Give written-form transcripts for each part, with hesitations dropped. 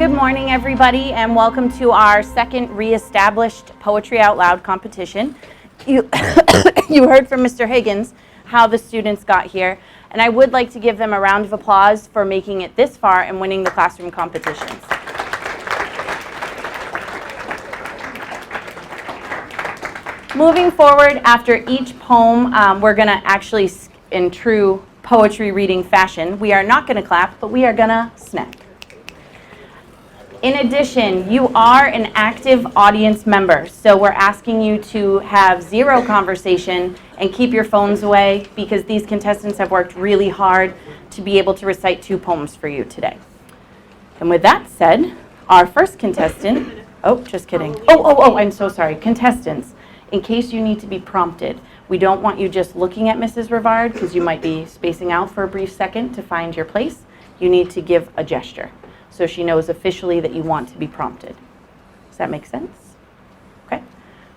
Good morning, everybody, and welcome to our second reestablished Poetry Out Loud competition. You, you heard from Mr. Higgins how the students got here, and I would like to give them a round of applause for making it this far and winning the classroom competitions. Moving forward, after each poem, we're going to actually, in true poetry reading fashion, we are not going to clap, but we are going to snap. In addition, you are an active audience member, so we're asking you to have zero conversation and keep your phones away because these contestants have worked really hard to be able to recite 2 poems for you today. And with that said, our first contestant, just kidding. I'm so sorry. Contestants, in case you need to be prompted, we don't want you just looking at Mrs. Rivard because you might be spacing out for a brief second to find your place. You need to give a gesture, so she knows officially that you want to be prompted. Does that make sense? Okay.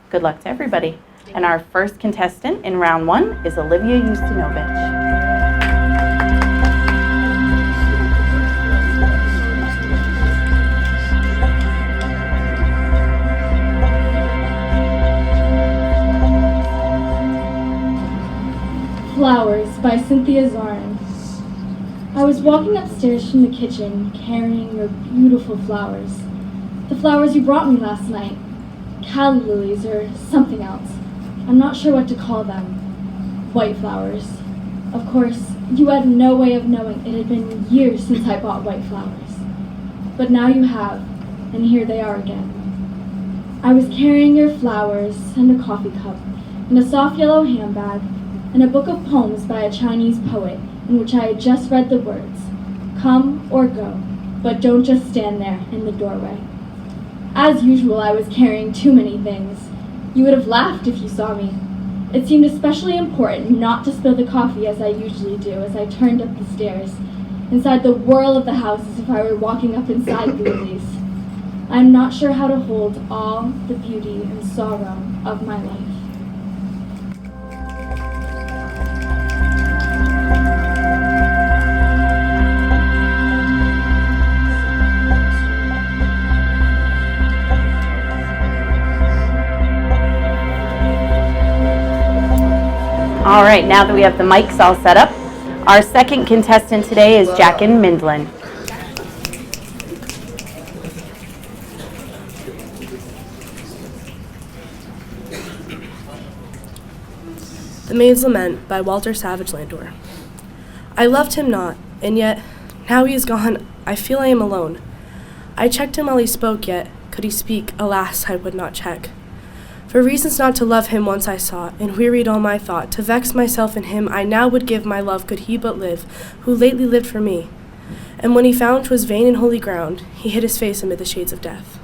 Good luck to everybody. And our first contestant in round 1 is Olivia Ustinovich. Flowers by Cynthia Zorin. I was walking upstairs from the kitchen, carrying your beautiful flowers. The flowers you brought me last night. Calla lilies or something else. I'm not sure what to call them. White flowers. Of course, you had no way of knowing it had been years since I bought white flowers. But now you have, and here they are again. I was carrying your flowers and a coffee cup, and a soft yellow handbag, and a book of poems by a Chinese poet in which I had just read the words, "Come or go, but don't just stand there in the doorway." As usual, I was carrying too many things. You would have laughed if you saw me. It seemed especially important not to spill the coffee as I usually do as I turned up the stairs, inside the whirl of the house as if I were walking up inside the lilies. I am not sure how to hold all the beauty and sorrow of my life. All right, now that we have the mics all set up, our second contestant today is Jackin Mindlin. The Maid's Lament by Walter Savage Landor. I loved him not, and yet, now he is gone, I feel I am alone. I checked him while he spoke, yet, could he speak, alas, I would not check. For reasons not to love him once I sought, and wearied all my thought, to vex myself in him I now would give my love could he but live, who lately lived for me. And when he found 'twas vain and holy ground, he hid his face amid the shades of death.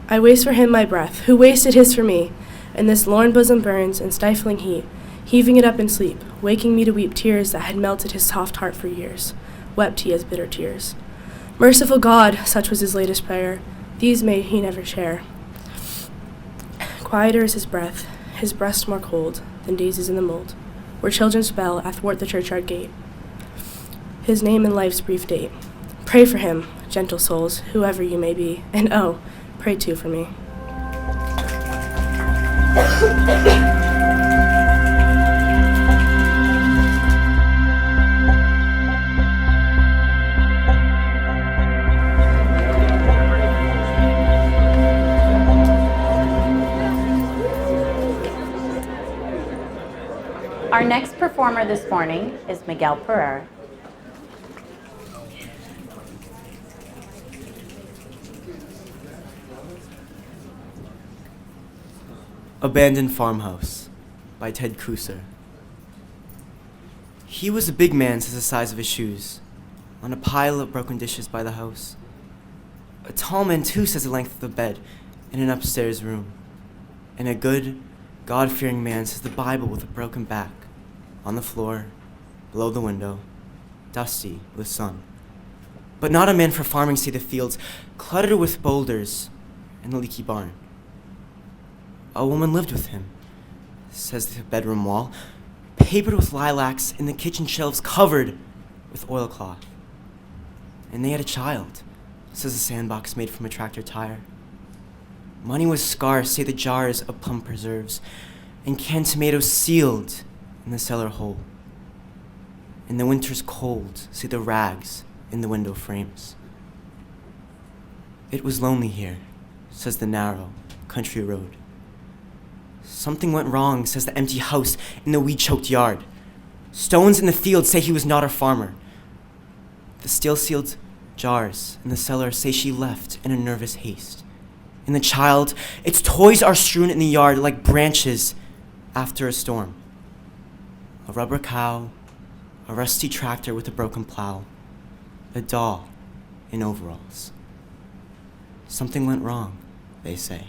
I waste for him my breath, who wasted his for me, and this lorn bosom burns in stifling heat, heaving it up in sleep, waking me to weep tears that had melted his soft heart for years, wept he as bitter tears. Merciful God, such was his latest prayer, these may he never share. Quieter is his breath, his breast more cold than daisies in the mold, where children spell athwart the churchyard gate. His name and life's brief date. Pray for him, gentle souls, whoever you may be, and pray too for me. Our next performer this morning is Miguel Pereira. Abandoned Farmhouse by Ted Kruser. He was a big man, says the size of his shoes, on a pile of broken dishes by the house. A tall man too, says the length of the bed in an upstairs room. And a good, God-fearing man, says the Bible with a broken back, on the floor, below the window, dusty with sun. But not a man for farming, say the fields, cluttered with boulders and the leaky barn. A woman lived with him, says the bedroom wall, papered with lilacs, and the kitchen shelves covered with oilcloth. and they had a child, says a sandbox made from a tractor tire. Money was scarce, say the jars of plum preserves, and canned tomatoes sealed in the cellar hole. In the winter's cold, say the rags in the window frames. It was lonely here, says the narrow country road. Something went wrong, says the empty house in the weed-choked yard. Stones in the field say he was not a farmer. The steel-sealed jars in the cellar say she left in a nervous haste. In the child, its toys are strewn in the yard like branches after a storm. A rubber cow, a rusty tractor with a broken plow, a doll in overalls. Something went wrong, they say.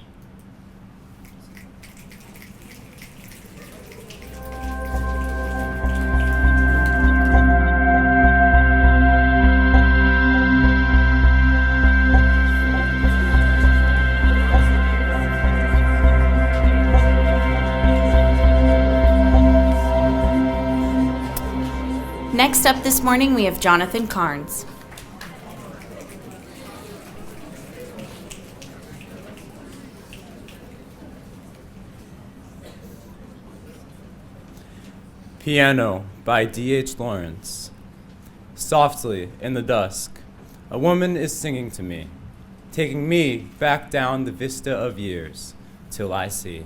Next up this morning, we have Jonathan Carnes. Piano by D.H. Lawrence. Softly, in the dusk, a woman is singing to me, taking me back down the vista of years, till I see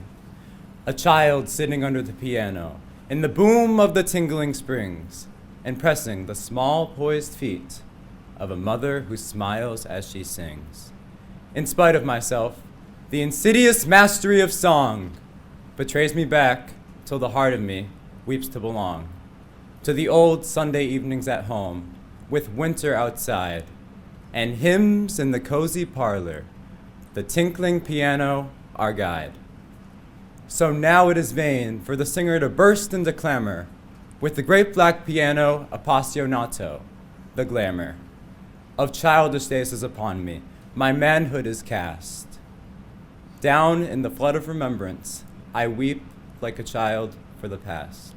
a child sitting under the piano, in the boom of the tingling springs, and pressing the small poised feet of a mother who smiles as she sings. In spite of myself, the insidious mastery of song betrays me back till the heart of me weeps to belong to the old Sunday evenings at home, with winter outside, and hymns in the cozy parlor, the tinkling piano our guide. So now it is vain for the singer to burst into clamor, with the great black piano appassionato, the glamour of childish days is upon me, my manhood is cast. Down in the flood of remembrance, I weep like a child for the past.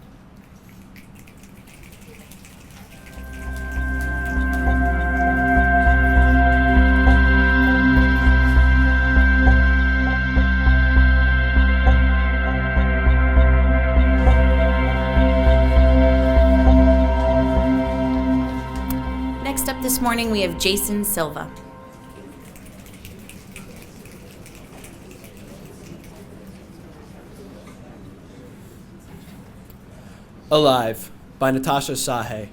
This morning we have Jason Silva. Alive by Natasha Sahe.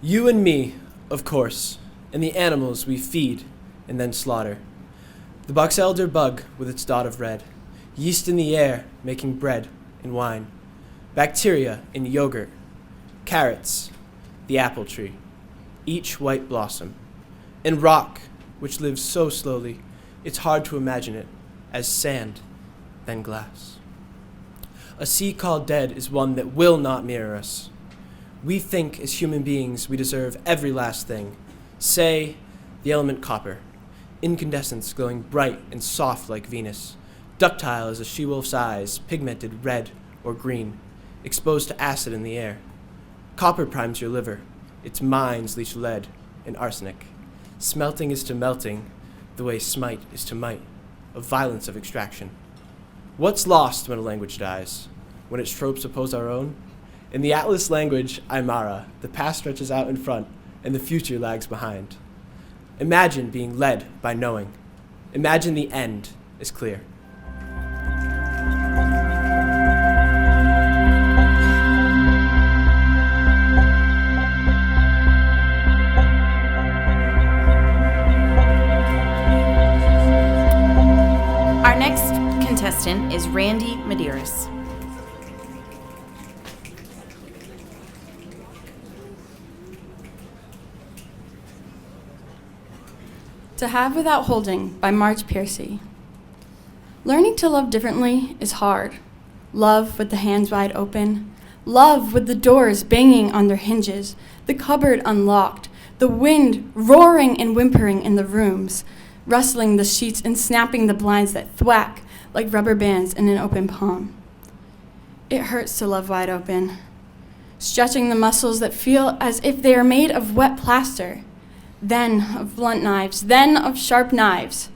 You and me, of course, and the animals we feed and then slaughter. The box elder bug with its dot of red, yeast in the air making bread and wine, bacteria in yogurt, carrots, the apple tree, each white blossom, and rock, which lives so slowly, it's hard to imagine it as sand, then glass. A sea called dead is one that will not mirror us. We think as human beings we deserve every last thing. Say, the element copper, incandescence glowing bright and soft like Venus, ductile as a she-wolf's eyes, pigmented red or green, exposed to acid in the air. Copper primes your liver. Its mines leach lead and arsenic. Smelting is to melting, the way smite is to might, of violence of extraction. What's lost when a language dies? When its tropes oppose our own? In the Atlas language, Aymara, the past stretches out in front and the future lags behind. Imagine being led by knowing. Imagine the end is clear. Our next contestant is Randy Medeiros. To Have Without Holding by Marge Piercy. Learning to love differently is hard. Love with the hands wide open. Love with the doors banging on their hinges, the cupboard unlocked, the wind roaring and whimpering in the rooms, rustling the sheets and snapping the blinds that thwack like rubber bands in an open palm. It hurts to love wide open, stretching the muscles that feel as if they are made of wet plaster, then of blunt knives, then of sharp knives.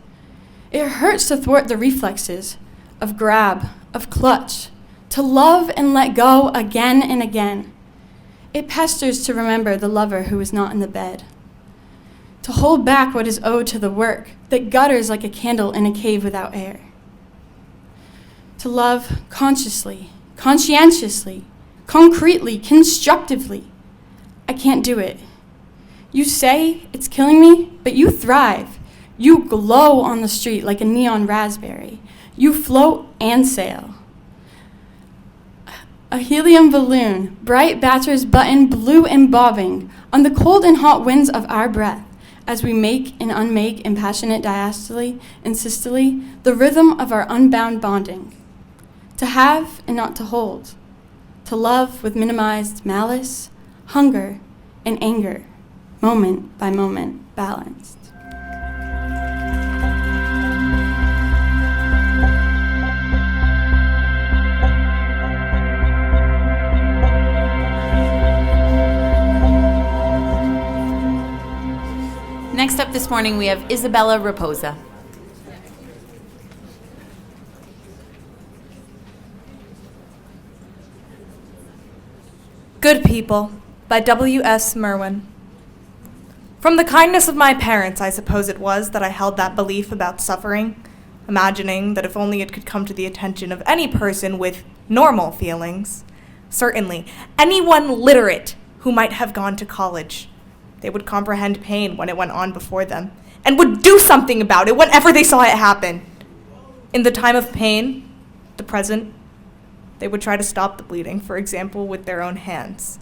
It hurts to thwart the reflexes of grab, of clutch, to love and let go again and again. It pesters to remember the lover who is not in the bed, to hold back what is owed to the work that gutters like a candle in a cave without air. To love consciously, conscientiously, concretely, constructively. I can't do it. You say it's killing me, but you thrive. You glow on the street like a neon raspberry. You float and sail. A helium balloon, bright bachelor's button, blue and bobbing, on the cold and hot winds of our breath, as we make and unmake in passionate diastole and systole, the rhythm of our unbound bonding. To have and not to hold. To love with minimized malice, hunger, and anger, moment by moment, balanced. Next up this morning, we have Isabella Raposa. Good People by W.S. Merwin. From the kindness of my parents, I suppose it was, that I held that belief about suffering, imagining that if only it could come to the attention of any person with normal feelings, certainly anyone literate who might have gone to college, they would comprehend pain when it went on before them, and would do something about it whenever they saw it happen. In the time of pain, the present, they would try to stop the bleeding, for example, with their own hands.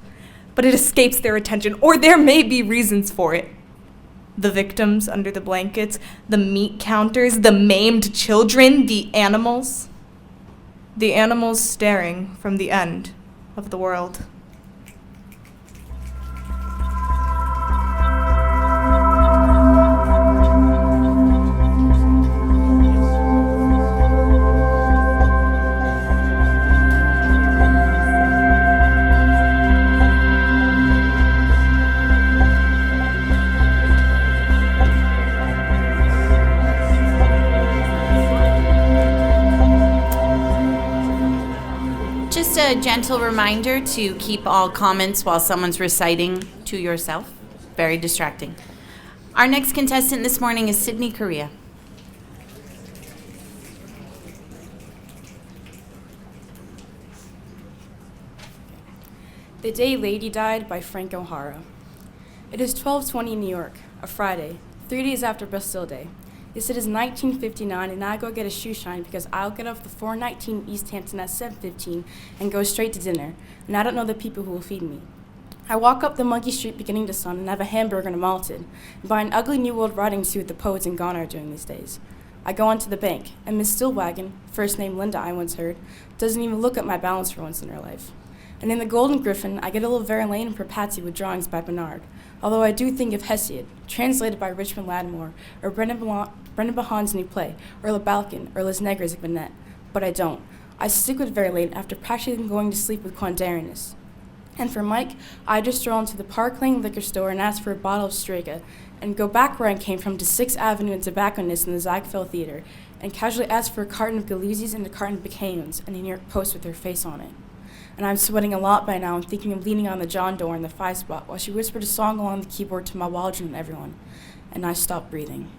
But it escapes their attention, or there may be reasons for it. The victims under the blankets, the meat counters, the maimed children, the animals staring from the end of the world. Just a gentle reminder to keep all comments while someone's reciting to yourself. Very distracting. Our next contestant this morning is Sydney Correa. The Day Lady Died by Frank O'Hara. It is 12:20 in New York, a Friday, 3 days after Bastille Day. Yes, it is 1959, and I go get a shoe shine because I'll get off the 419 East Hampton at 7:15 and go straight to dinner, and I don't know the people who will feed me. I walk up the Monkey Street beginning to sun and have a hamburger and a malted, and buy an ugly New World riding suit the poets in Ghana are doing these days. I go onto the bank, and Miss Stillwagon, first name Linda I once heard, doesn't even look at my balance for once in her life. And in the Golden Griffin, I get a little Verlaine per Patsy with drawings by Bernard, although I do think of Hesiod, translated by Richmond Lattimore, or Brendan Bahan's new play, or Le Balkan, or Les Negres of Bennett, but I don't. I stick with Verlaine after practically going to sleep with Quandarinus. And for Mike, I just stroll into the Park Lane liquor store and ask for a bottle of Strega, and go back where I came from to 6th Avenue and Tobacconist in the Ziegfeld Theater, and casually ask for a carton of Galuzis and a carton of Bacayons and a New York Post with her face on it. And I'm sweating a lot by now and thinking of leaning on the John door in the 5 spot while she whispered a song along the keyboard to my Waldron and everyone. And I stopped breathing.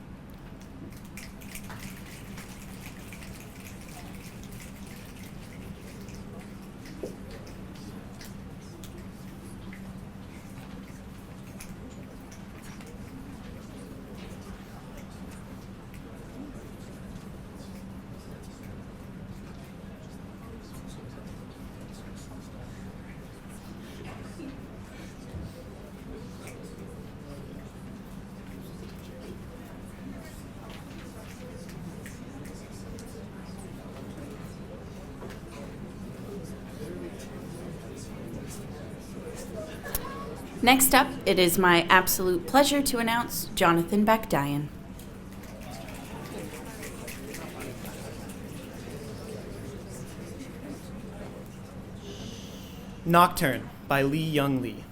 Next up, it is my absolute pleasure to announce Jonathan Bakdayan. Nocturne by Lee Young Lee.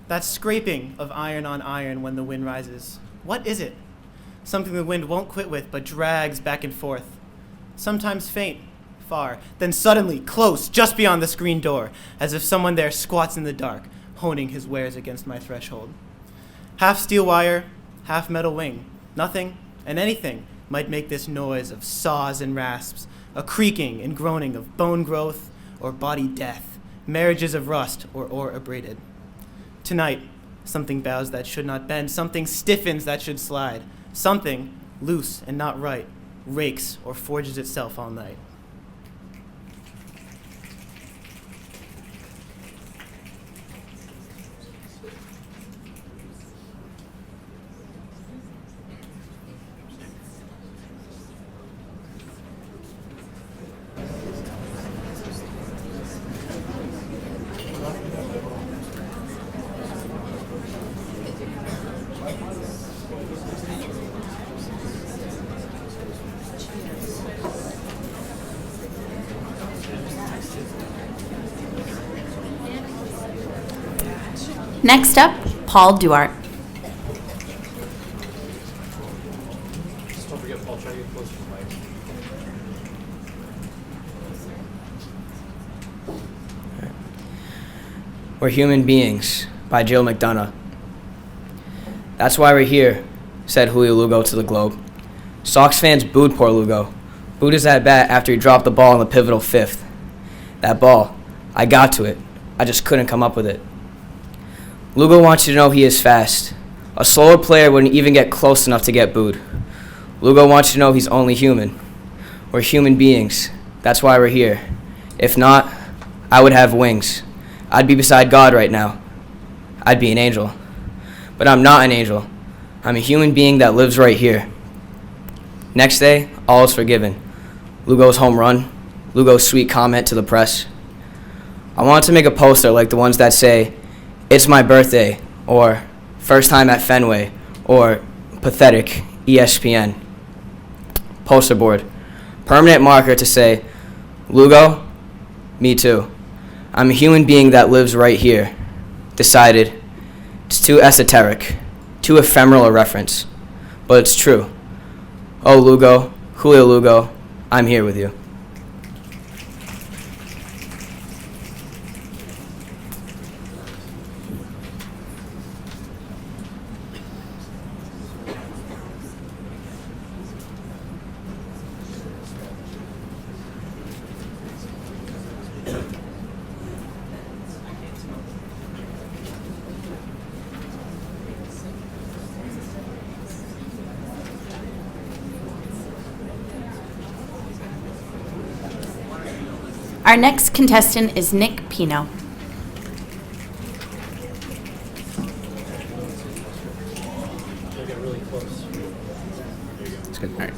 That scraping of iron on iron when the wind rises. What is it? Something the wind won't quit with, but drags back and forth. Sometimes faint, far, then suddenly close, just beyond the screen door, as if someone there squats in the dark, honing his wares against my threshold. Half steel wire, half metal wing. Nothing and anything might make this noise of saws and rasps, a creaking and groaning of bone growth or body death, marriages of rust or ore abraded. Tonight, something bows that should not bend, something stiffens that should slide, something, loose and not right, rakes or forges itself all night. Next up, Paul Duart. We're Human Beings by Jill McDonough. That's why we're here, said Julio Lugo to the Globe. Sox fans booed poor Lugo. Booed his at bat after he dropped the ball in the pivotal fifth. That ball, I got to it. I just couldn't come up with it. Lugo wants you to know he is fast. A slower player wouldn't even get close enough to get booed. Lugo wants you to know he's only human. We're human beings. That's why we're here. If not, I would have wings. I'd be beside God right now. I'd be an angel. But I'm not an angel. I'm a human being that lives right here. Next day, all is forgiven. Lugo's home run, Lugo's sweet comment to the press. I wanted to make a poster like the ones that say, "It's my birthday," or "First time at Fenway," or "Pathetic, ESPN." Poster board. Permanent marker to say, "Lugo, me too. I'm a human being that lives right here." Decided. It's too esoteric, too ephemeral a reference, but it's true. Oh, Lugo, Julio Lugo, I'm here with you. Our next contestant is Nick Pino. That's good. All right.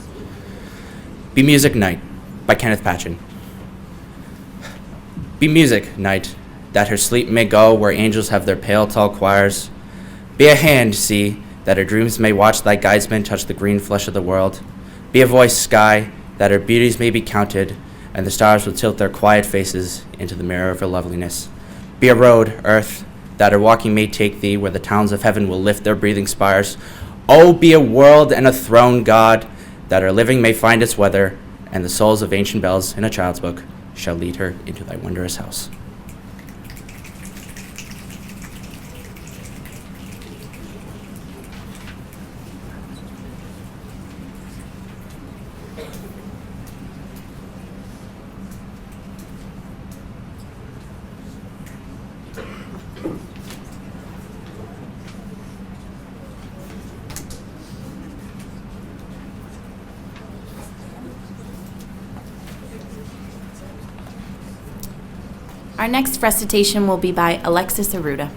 Be Music Night by Kenneth Patchen. Be music night, that her sleep may go where angels have their pale tall choirs. Be a hand, see, that her dreams may watch thy guidesmen touch the green flesh of the world. Be a voice, sky, that her beauties may be counted, and the stars will tilt their quiet faces into the mirror of her loveliness. Be a road, earth, that her walking may take thee where the towns of heaven will lift their breathing spires. Oh, be a world and a throne, God, that her living may find its weather, and the souls of ancient bells in a child's book shall lead her into thy wondrous house. Our next recitation will be by Alexis Aruda.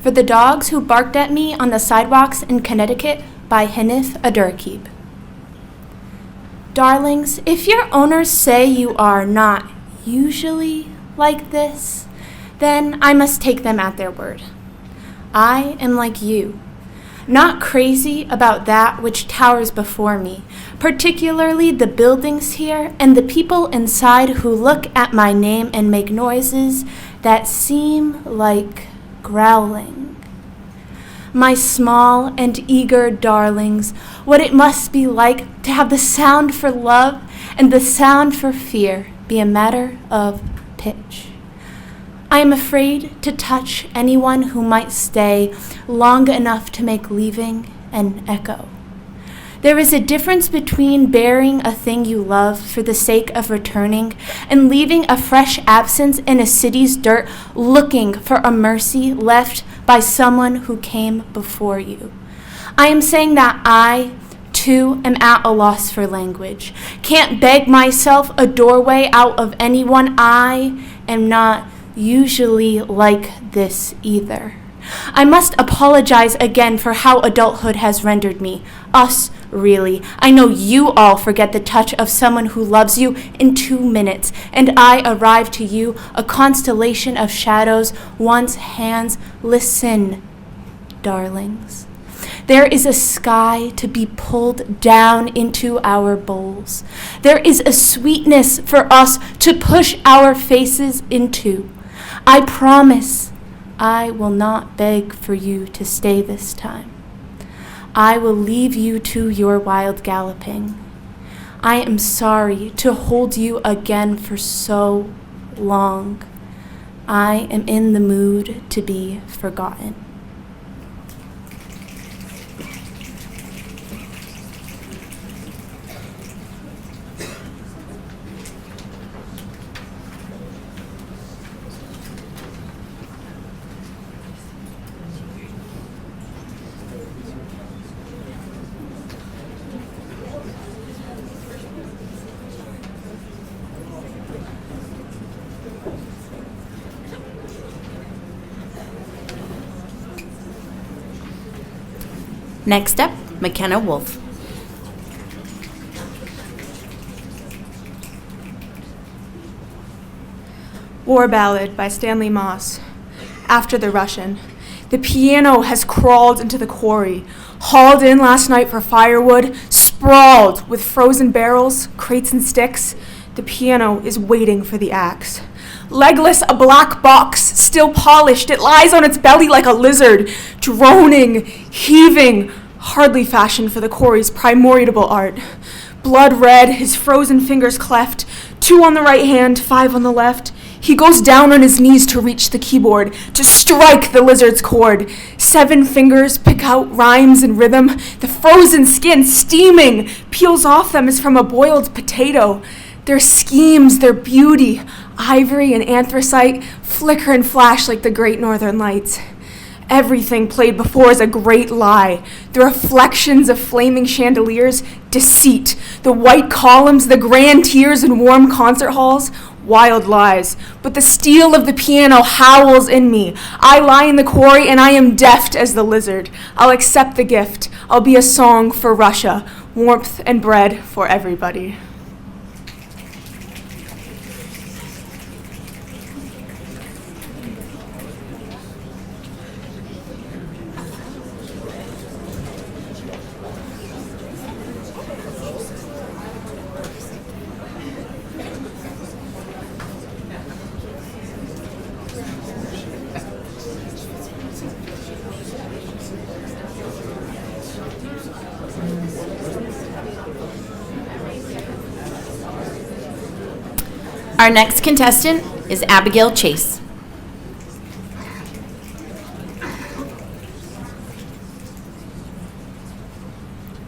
For the Dogs Who Barked at Me on the Sidewalks in Connecticut by Hinith Adurakib. Darlings, if your owners say you are not usually like this, then I must take them at their word. I am like you. not crazy about that which towers before me, particularly the buildings here and the people inside who look at my name and make noises that seem like growling. My small and eager darlings, what it must be like to have the sound for love and the sound for fear be a matter of pitch. I am afraid to touch anyone who might stay long enough to make leaving an echo. There is a difference between bearing a thing you love for the sake of returning and leaving a fresh absence in a city's dirt looking for a mercy left by someone who came before you. I am saying that I, too, am at a loss for language. Can't beg myself a doorway out of anyone. I am not usually like this either. I must apologize again for how adulthood has rendered me. Us, really. I know you all forget the touch of someone who loves you in 2 minutes, and I arrive to you, a constellation of shadows, once hands. Listen, darlings. There is a sky to be pulled down into our bowls. There is a sweetness for us to push our faces into. I promise I will not beg for you to stay this time. I will leave you to your wild galloping. I am sorry to hold you again for so long. I am in the mood to be forgotten. Next up, McKenna Wolf. War Ballad by Stanley Moss. After the Russian. The piano has crawled into the quarry, hauled in last night for firewood, sprawled with frozen barrels, crates and sticks. The piano is waiting for the axe. Legless, a black box, still polished, it lies on its belly like a lizard, droning, heaving, hardly fashioned for the quarry's primordial art. Blood red, his frozen fingers cleft, 2 on the right hand, 5 on the left. He goes down on his knees to reach the keyboard, to strike the lizard's chord. 7 fingers pick out rhymes and rhythm. The frozen skin, steaming, peels off them as from a boiled potato. Their schemes, their beauty, ivory and anthracite, flicker and flash like the great northern lights. Everything played before is a great lie. The reflections of flaming chandeliers, deceit. The white columns, the grand tiers in warm concert halls, wild lies. But the steel of the piano howls in me. I lie in the quarry and I am deft as the lizard. I'll accept the gift. I'll be a song for Russia, warmth and bread for everybody. Our next contestant is Abigail Chase.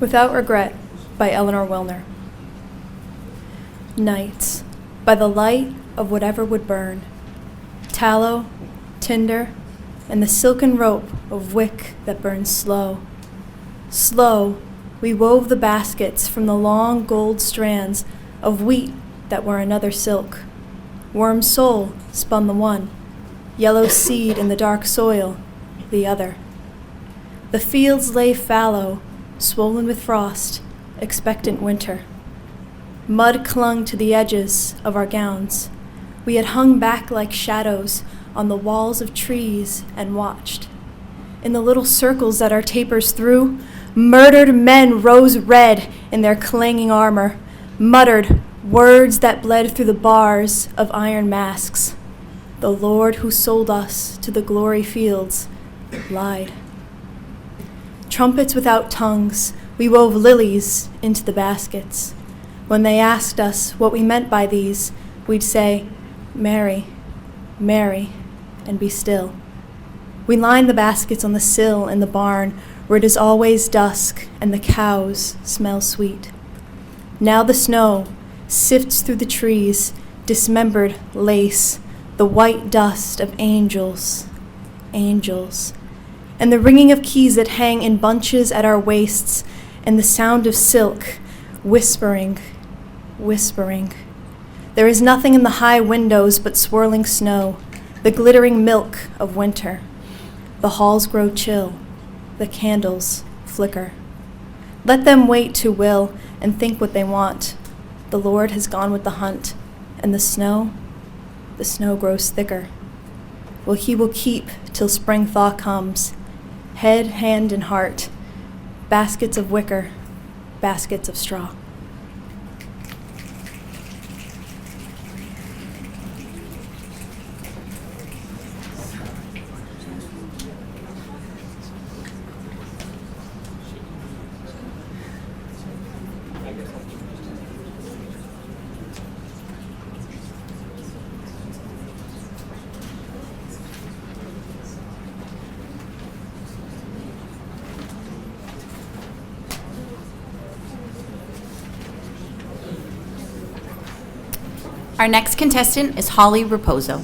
Without Regret by Eleanor Wilner. Nights, by the light of whatever would burn, tallow, tinder, and the silken rope of wick that burns slow. Slow, we wove the baskets from the long gold strands of wheat that were another silk. Worm soul spun the one, yellow seed in the dark soil, the other. The fields lay fallow, swollen with frost, expectant winter. Mud clung to the edges of our gowns. We had hung back like shadows on the walls of trees and watched. in the little circles that our tapers threw, murdered men rose red in their clanging armor, muttered words that bled through the bars of iron masks. The Lord who sold us to the glory fields lied. Trumpets without tongues, we wove lilies into the baskets. When they asked us what we meant by these, we'd say, Mary, Mary, and be still. We lined the baskets on the sill in the barn where it is always dusk and the cows smell sweet. Now the snow sifts through the trees, dismembered lace, the white dust of angels, angels, and the ringing of keys that hang in bunches at our waists, and the sound of silk whispering, whispering. There is nothing in the high windows but swirling snow, the glittering milk of winter. The halls grow chill, the candles flicker. Let them wait who will and think what they want. The Lord has gone with the hunt, and the snow grows thicker. Well, he will keep till spring thaw comes, head, hand, and heart, baskets of wicker, baskets of straw. Our next contestant is Holly Raposo.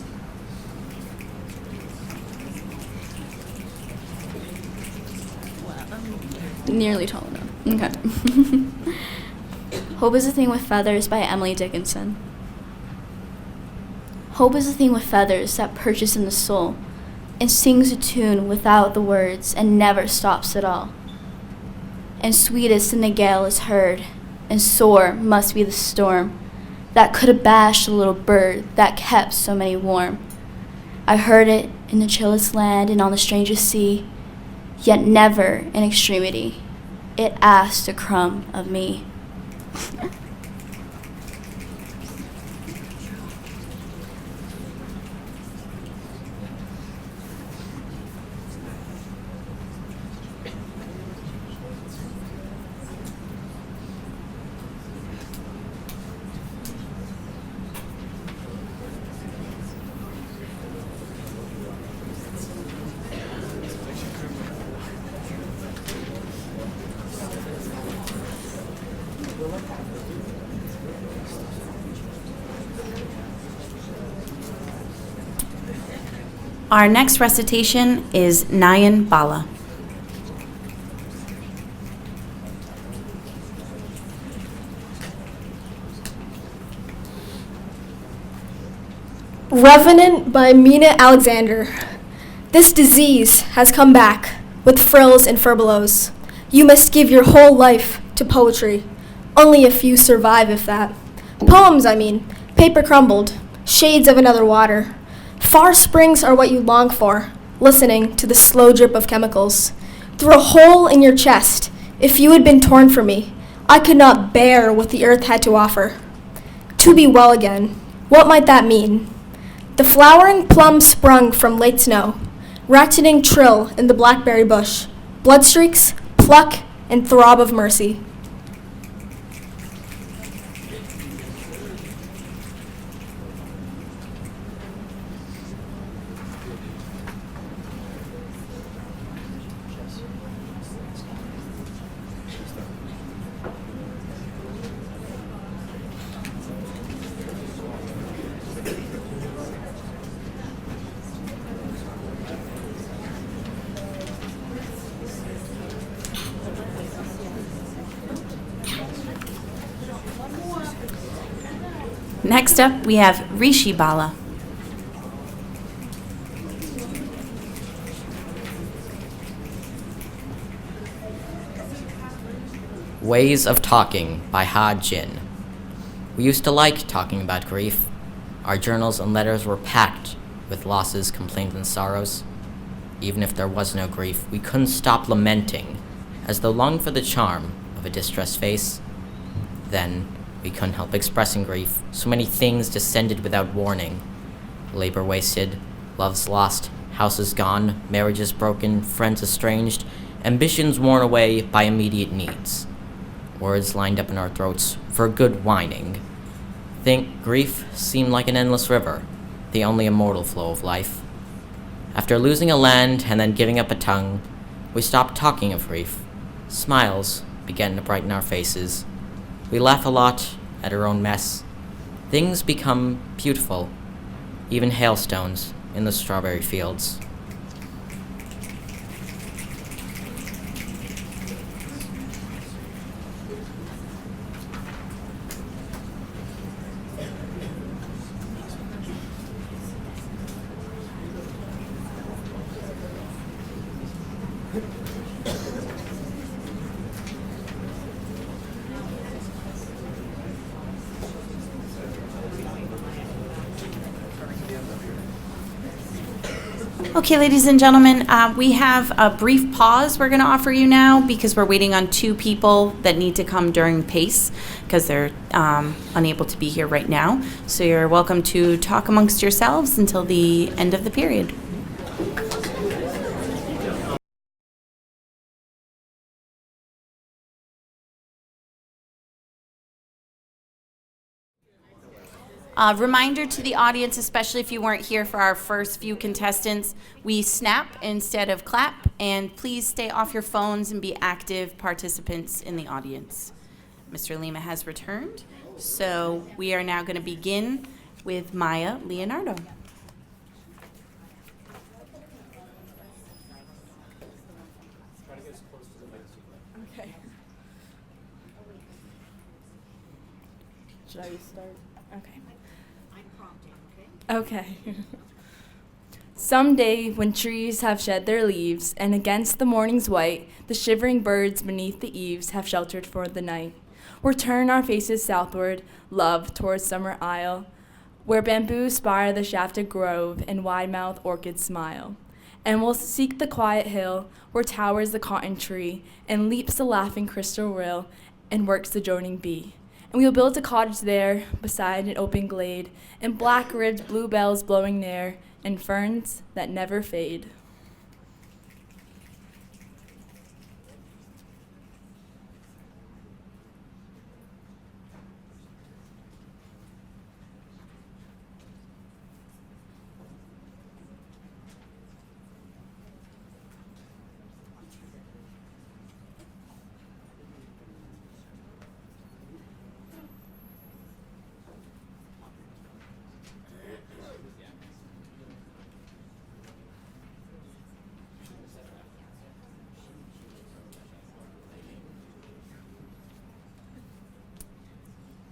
Nearly tall enough. Okay. Hope is a Thing with Feathers by Emily Dickinson. Hope is a thing with feathers that perches in the soul and sings a tune without the words and never stops at all. And sweetest in the gale is heard, and sore must be the storm that could abash the little bird that kept so many warm. I heard it in the chillest land and on the strangest sea, yet never in extremity it asked a crumb of me. Our next recitation is Nayan Bala. Revenant by Mina Alexander. This disease has come back with frills and furbelows. You must give your whole life to poetry. Only a few survive, if that. Poems, I mean, paper crumbled, shades of another water. Far springs are what you long for, listening to the slow drip of chemicals. Through a hole in your chest, if you had been torn from me, I could not bear what the earth had to offer. To be well again, what might that mean? The flowering plum sprung from late snow, ratcheting trill in the blackberry bush, blood streaks, pluck, and throb of mercy. Next up, we have Rishi Bala. Ways of Talking by Ha Jin. We used to like talking about grief. Our journals and letters were packed with losses, complaints, and sorrows. Even if there was no grief, we couldn't stop lamenting, as though longing for the charm of a distressed face. Then, we couldn't help expressing grief. So many things descended without warning. Labor wasted, loves lost, houses gone, marriages broken, friends estranged, ambitions worn away by immediate needs. Words lined up in our throats for good whining. Think grief seemed like an endless river, the only immortal flow of life. After losing a land and then giving up a tongue, we stopped talking of grief. Smiles began to brighten our faces. We laugh a lot at our own mess. Things become beautiful, even hailstones in the strawberry fields. Okay, ladies and gentlemen, we have a brief pause we're going to offer you now because we're waiting on 2 people that need to come during PACE because they're unable to be here right now. So you're welcome to talk amongst yourselves until the end of the period. Reminder to the audience, especially if you weren't here for our first few contestants, we snap instead of clap, and please stay off your phones and be active participants in the audience. Mr. Lima has returned, so we are now going to begin with Maya Leonardo. Okay. Should I restart? Okay. Okay. Someday, when trees have shed their leaves, and against the morning's white, the shivering birds beneath the eaves have sheltered for the night, we'll turn our faces southward, love, towards summer isle, where bamboos spire the shafted grove, and wide-mouthed orchids smile. And we'll seek the quiet hill, where towers the cotton tree, and leaps the laughing crystal rill, and works the droning bee. And we'll build a cottage there, beside an open glade, and black-ribbed bluebells blowing there, and ferns that never fade.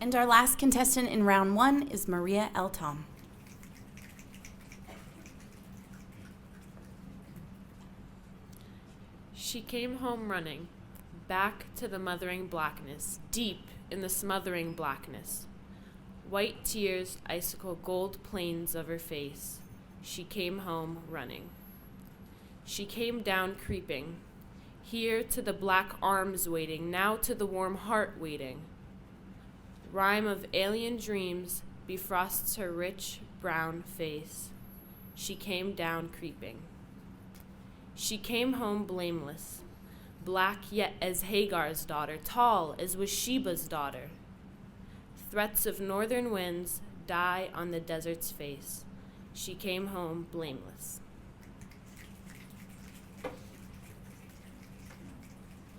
And our last contestant in round 1 is Maria L. Tom. She came home running, back to the mothering blackness, deep in the smothering blackness. White tears icicle gold plains of her face. She came home running. She came down creeping, here to the black arms waiting, now to the warm heart waiting. Rhyme of alien dreams befrosts her rich brown face. She came down creeping. She came home blameless, black yet as Hagar's daughter, tall as was Sheba's daughter. Threats of northern winds die on the desert's face. She came home blameless.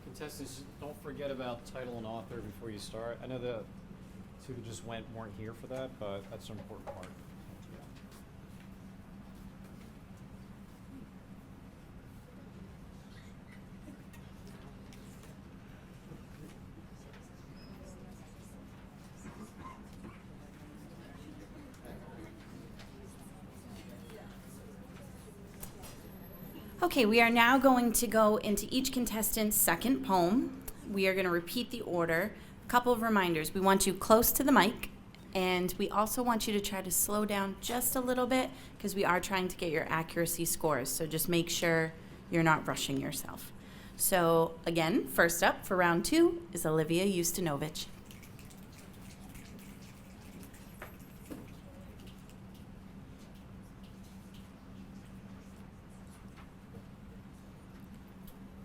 Contestants, don't forget about title and author before you start. I know the 2 who just went weren't here for that, but that's an important part. Okay, we are now going to go into each contestant's second poem. We are going to repeat the order. A couple of reminders. We want you close to the mic. And we also want you to try to slow down just a little bit because we are trying to get your accuracy scores. So just make sure you're not rushing yourself. So again, first up for round 2 is Olivia Justinovich.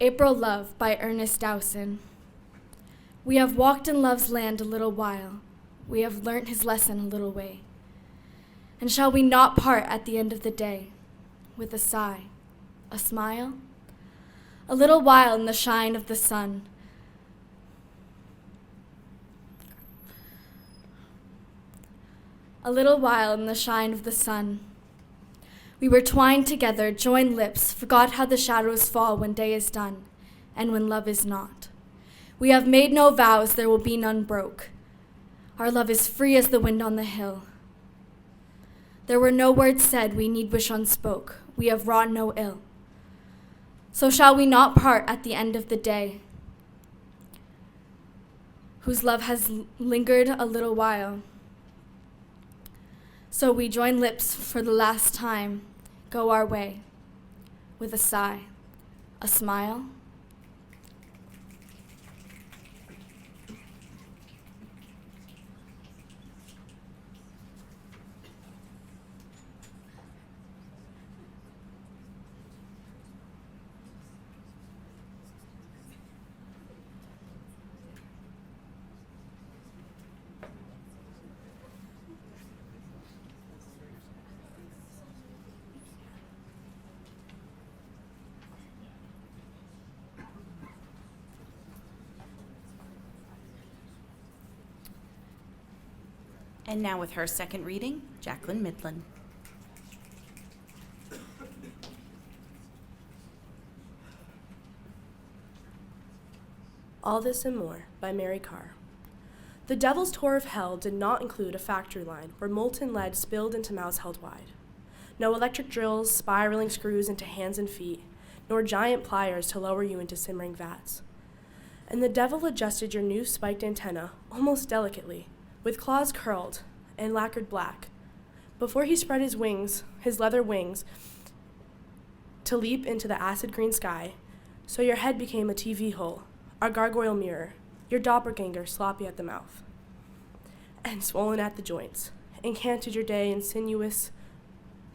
April Love by Ernest Dowson. We have walked in love's land a little while. We have learnt his lesson a little way. And shall we not part at the end of the day with a sigh, a smile? A little while in the shine of the sun. A little while in the shine of the sun. We were twined together, joined lips, forgot how the shadows fall when day is done, and when love is not. We have made no vows, there will be none broke. Our love is free as the wind on the hill. There were no words said, we need wish unspoke. We have wrought no ill. So shall we not part at the end of the day, whose love has lingered a little while? So we join lips for the last time, go our way, with a sigh, a smile. And now with her second reading, Jacqueline Midland. All This and More by Mary Carr. The Devil's Tour of Hell did not include a factory line where molten lead spilled into mouths held wide. No electric drills spiraling screws into hands and feet, nor giant pliers to lower you into simmering vats. And the devil adjusted your new spiked antenna almost delicately, with claws curled and lacquered black, before he spread his wings, his leather wings, to leap into the acid green sky, so your head became a TV hole, our gargoyle mirror, your doppelganger sloppy at the mouth, and swollen at the joints, and canted your day in sinuous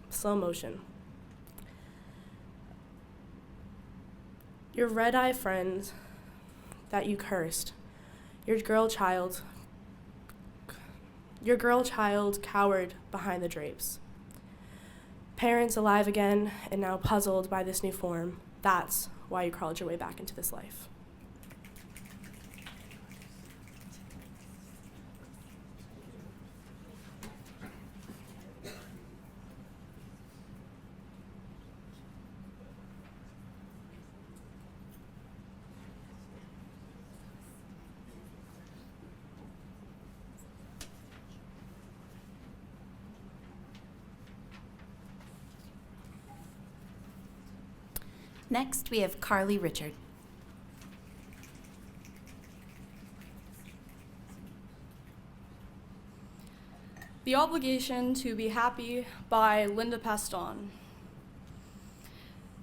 slow motion. Your red-eye friend that you cursed, your girl child cowered behind the drapes. Parents alive again and now puzzled by this new form. That's why you crawled your way back into this life. Next, we have Carly Richard. The Obligation to Be Happy by Linda Paston.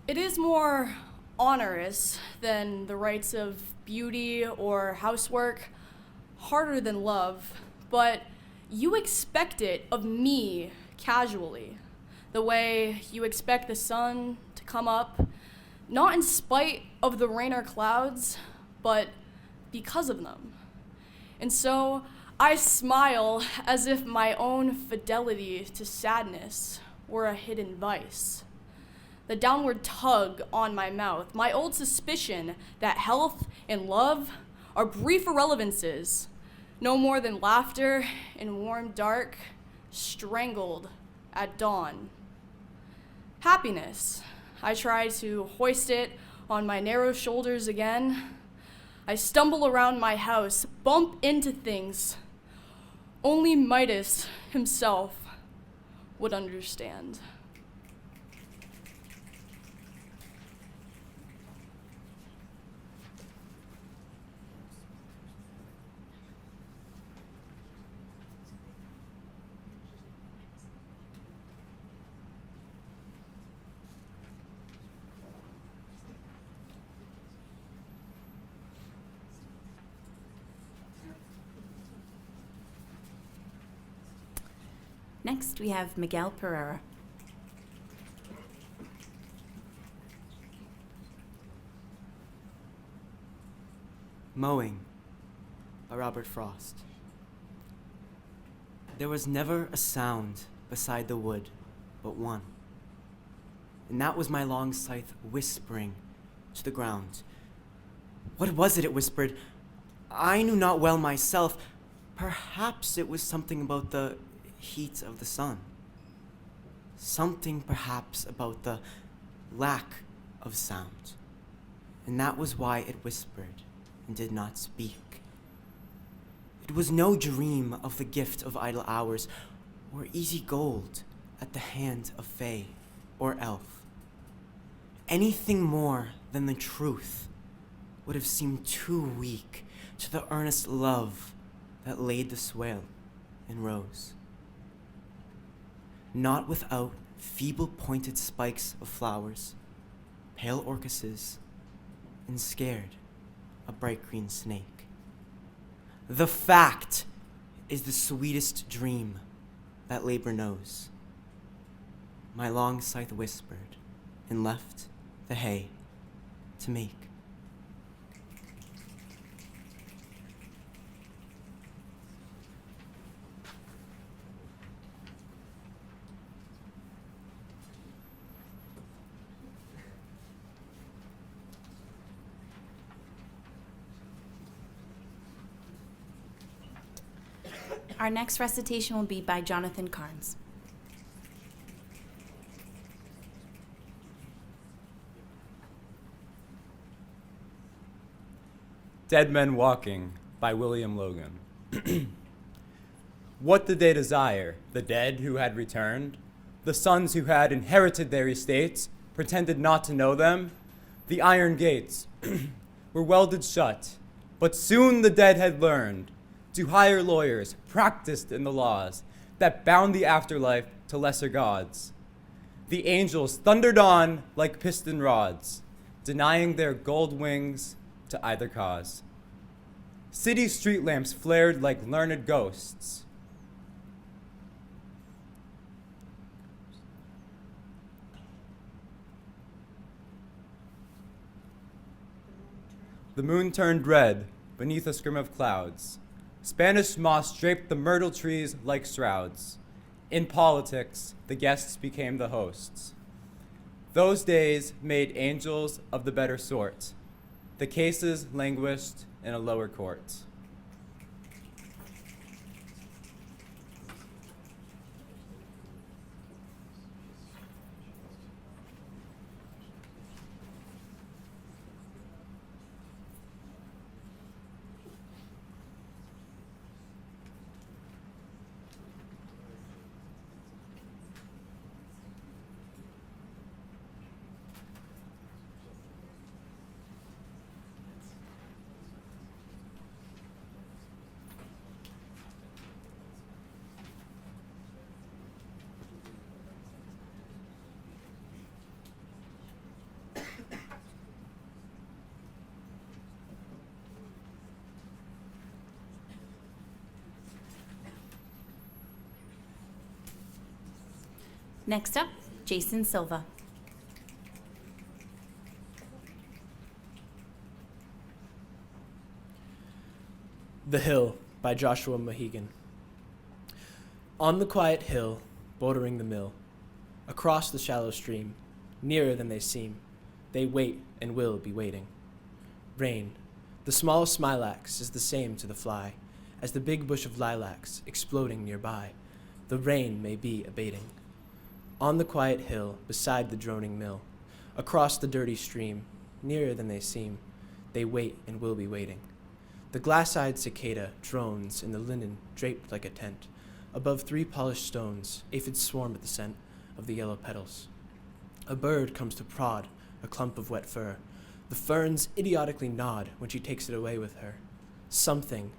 It is more onerous than the rights of beauty or housework, harder than love, but you expect it of me casually, the way you expect the sun to come up, not in spite of the rain or clouds, but because of them. And so I smile as if my own fidelity to sadness were a hidden vice. The downward tug on my mouth, my old suspicion that health and love are brief irrelevances, no more than laughter in warm dark, strangled at dawn. Happiness. I try to hoist it on my narrow shoulders again. I stumble around my house, bump into things only Midas himself would understand. Next, we have Miguel Pereira. Mowing by Robert Frost. There was never a sound beside the wood but one, and that was my long scythe whispering to the ground. What was it whispered? I knew not well myself. Perhaps it was something about the heat of the sun. Something perhaps about the lack of sound. And that was why it whispered and did not speak. It was no dream of the gift of idle hours or easy gold at the hand of fae or elf. Anything more than the truth would have seemed too weak to the earnest love that laid the swale and rose. Not without feeble pointed spikes of flowers, pale orchises, and scared a bright green snake. The fact is the sweetest dream that labor knows. My long scythe whispered and left the hay to make. Our next recitation will be by Jonathan Carnes. Dead Men Walking by William Logan. What did they desire? The dead who had returned? The sons who had inherited their estates, pretended not to know them? The iron gates were welded shut, but soon the dead had learned to hire lawyers practiced in the laws that bound the afterlife to lesser gods. The angels thundered on like piston rods, denying their gold wings to either cause. City street lamps flared like learned ghosts. The moon turned red beneath a scrim of clouds. Spanish moss draped the myrtle trees like shrouds. In politics, the guests became the hosts. Those days made angels of the better sort. The cases languished in a lower court. Next up, Jason Silva. The Hill by Joshua Mohegan. On the quiet hill, bordering the mill, across the shallow stream, nearer than they seem, they wait and will be waiting. Rain, the small smilax is the same to the fly as the big bush of lilacs exploding nearby. The rain may be abating. On the quiet hill, beside the droning mill, across the dirty stream, nearer than they seem, they wait and will be waiting. The glass-eyed cicada drones in the linen draped like a tent. Above 3 polished stones, aphids swarm at the scent of the yellow petals. A bird comes to prod a clump of wet fur. The ferns idiotically nod when she takes it away with her. Something,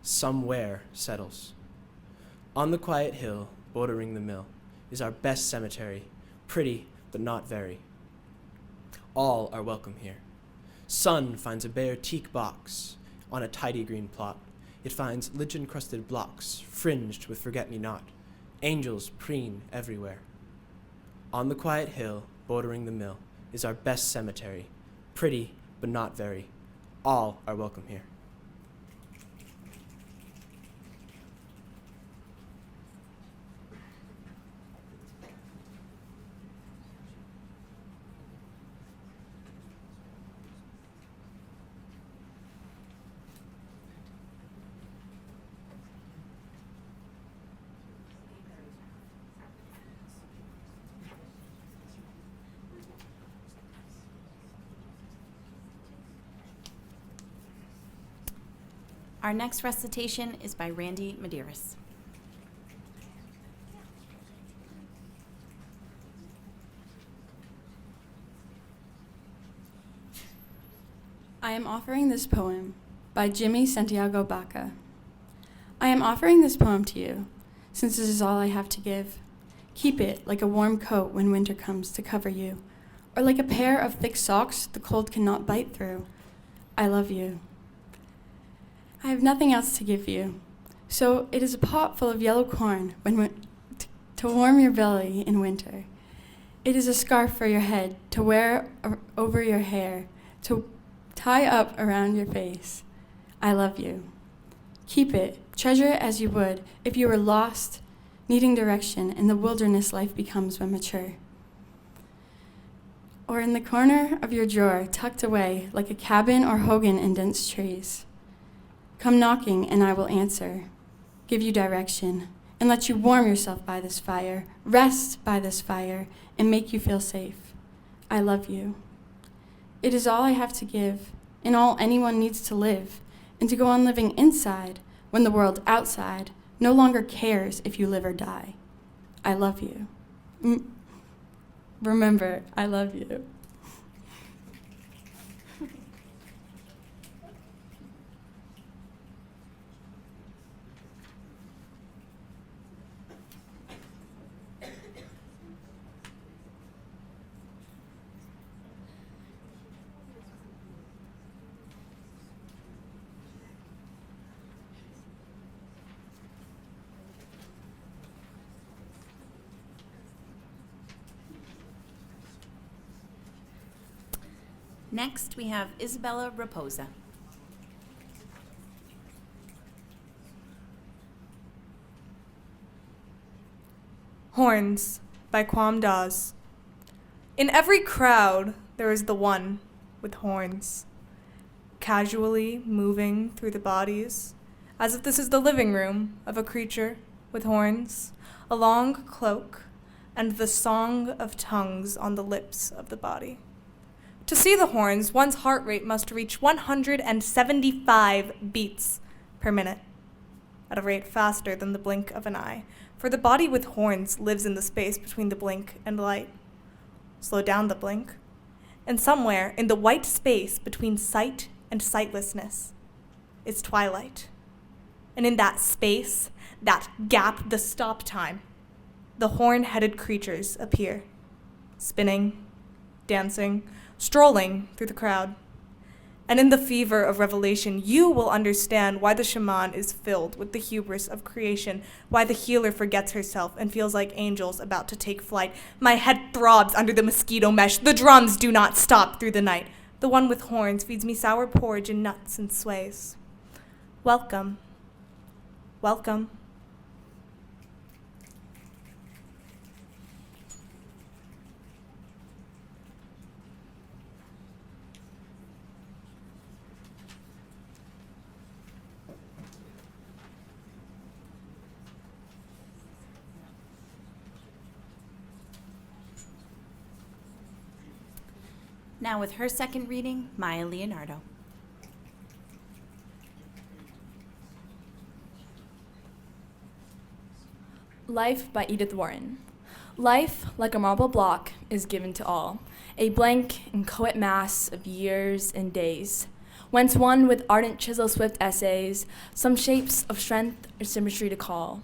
somewhere, settles. On the quiet hill, bordering the mill, is our best cemetery, pretty but not very. All are welcome here. Sun finds a bare teak box on a tidy green plot. It finds lichen-crusted blocks, fringed with forget-me-not. angels preen everywhere. On the quiet hill, bordering the mill, is our best cemetery, pretty but not very. All are welcome here. Our next recitation is by Randy Medeiros. I am offering this poem by Jimmy Santiago Baca. I am offering this poem to you, since this is all I have to give. Keep it like a warm coat when winter comes to cover you, or like a pair of thick socks the cold cannot bite through. I love you. I have nothing else to give you, so it is a pot full of yellow corn to warm your belly in winter. It is a scarf for your head to wear over your hair, to tie up around your face. I love you. Keep it, treasure it as you would if you were lost, needing direction, and the wilderness life becomes when mature. Or in the corner of your drawer, tucked away like a cabin or hogan in dense trees. Come knocking and I will answer, give you direction, and let you warm yourself by this fire, rest by this fire, and make you feel safe. I love you. It is all I have to give, and all anyone needs to live, and to go on living inside when the world outside no longer cares if you live or die. I love you. Remember, I love you. Next, we have Isabella Raposa. Horns by Kwam Dawes. In every crowd, there is the one with horns, casually moving through the bodies, as if this is the living room of a creature with horns, a long cloak, and the song of tongues on the lips of the body. To see the horns, one's heart rate must reach 175 beats per minute, at a rate faster than the blink of an eye, for the body with horns lives in the space between the blink and light. Slow down the blink, and somewhere in the white space between sight and sightlessness is twilight. And in that space, that gap, the stop time, the horn-headed creatures appear, spinning, dancing, strolling through the crowd. And in the fever of revelation, you will understand why the shaman is filled with the hubris of creation, why the healer forgets herself and feels like angels about to take flight. My head throbs under the mosquito mesh. The drums do not stop through the night. The one with horns feeds me sour porridge and nuts and sways. Welcome. Welcome. Now with her second reading, Maya Leonardo. Life by Edith Wharton. Life, like a marble block, is given to all, a blank, inchoate mass of years and days, whence one with ardent chisel swift essays, some shapes of strength or symmetry to call.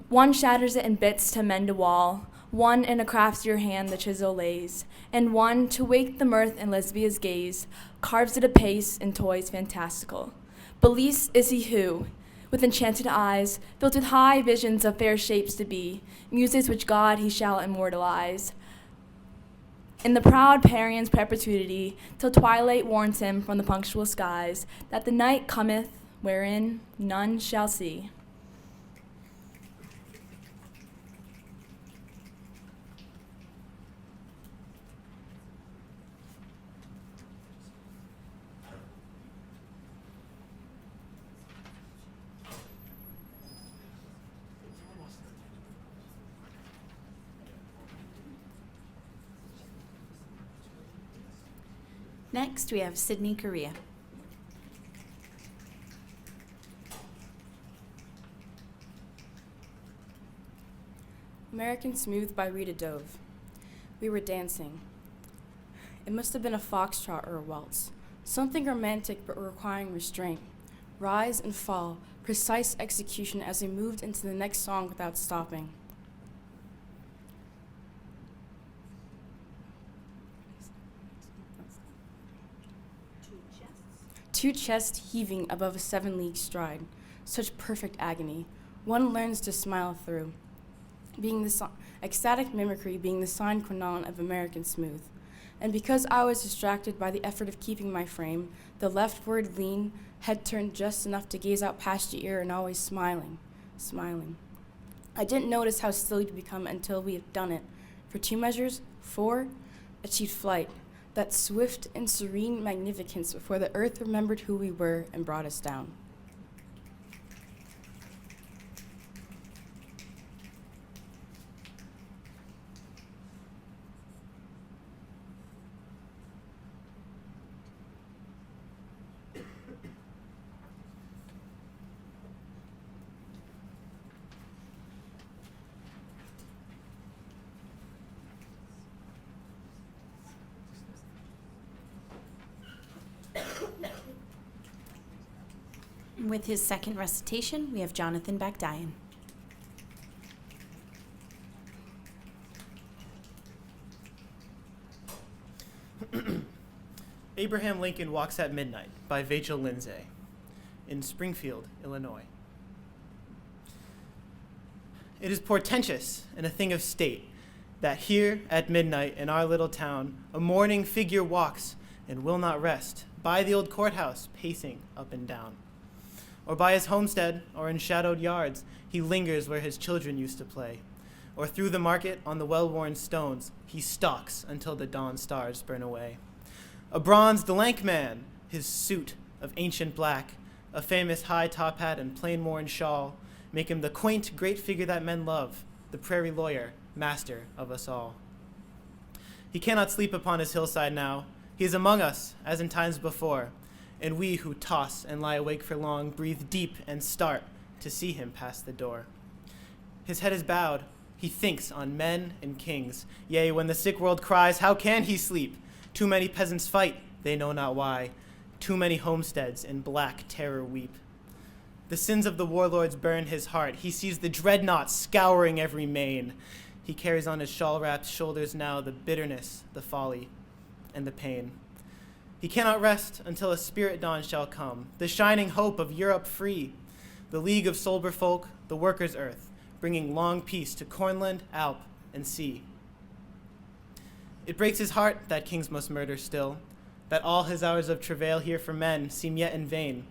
One shatters it in bits to mend a wall, one in a craftier hand the chisel lays, and one, to wake the mirth in Lesbia's gaze, carves it apace in toys fantastical. But least is he who, with enchanted eyes, filled with high visions of fair shapes to be, muses which God he shall immortalize. In the proud Parian's perpetuity, till twilight warns him from the punctual skies, that the night cometh wherein none shall see. Next, we have Sydney Correa. American Smooth by Rita Dove. We were dancing. It must have been a foxtrot or a waltz, something romantic but requiring restraint. Rise and fall, precise execution as we moved into the next song without stopping. Two chests heaving above a 7-league stride. Such perfect agony. One learns to smile through. Being the ecstatic mimicry being the sine qua non of American Smooth. And because I was distracted by the effort of keeping my frame, the leftward lean, head turned just enough to gaze out past your ear and always smiling, smiling. I didn't notice how still you'd become until we had done it. For 2 measures, 4, achieved flight. That swift and serene magnificence before the earth remembered who we were and brought us down. With his second recitation, we have Jonathan Bakdayan. Abraham Lincoln Walks at Midnight by Vachel Lindsay in Springfield, Illinois. It is portentous and a thing of state that here at midnight in our little town a mourning figure walks and will not rest by the old courthouse pacing up and down. Or by his homestead, or in shadowed yards, he lingers where his children used to play. Or through the market on the well-worn stones, he stalks until the dawn stars burn away. A bronzed, lank man, his suit of ancient black, a famous high top hat and plain-worn shawl, make him the quaint, great figure that men love, the prairie lawyer, master of us all. He cannot sleep upon his hillside now. He is among us, as in times before, and we who toss and lie awake for long breathe deep and start to see him pass the door. His head is bowed. He thinks on men and kings. Yea, when the sick world cries, how can he sleep? Too many peasants fight, they know not why. Too many homesteads in black terror weep. The sins of the warlords burn his heart. He sees the dreadnought scouring every main. He carries on his shawl-wrapped shoulders now the bitterness, the folly, and the pain. He cannot rest until a spirit dawn shall come, the shining hope of Europe free, the league of sober folk, the workers' earth, bringing long peace to cornland, alp, and sea. It breaks his heart that kings must murder still, that all his hours of travail here for men seem yet in vain.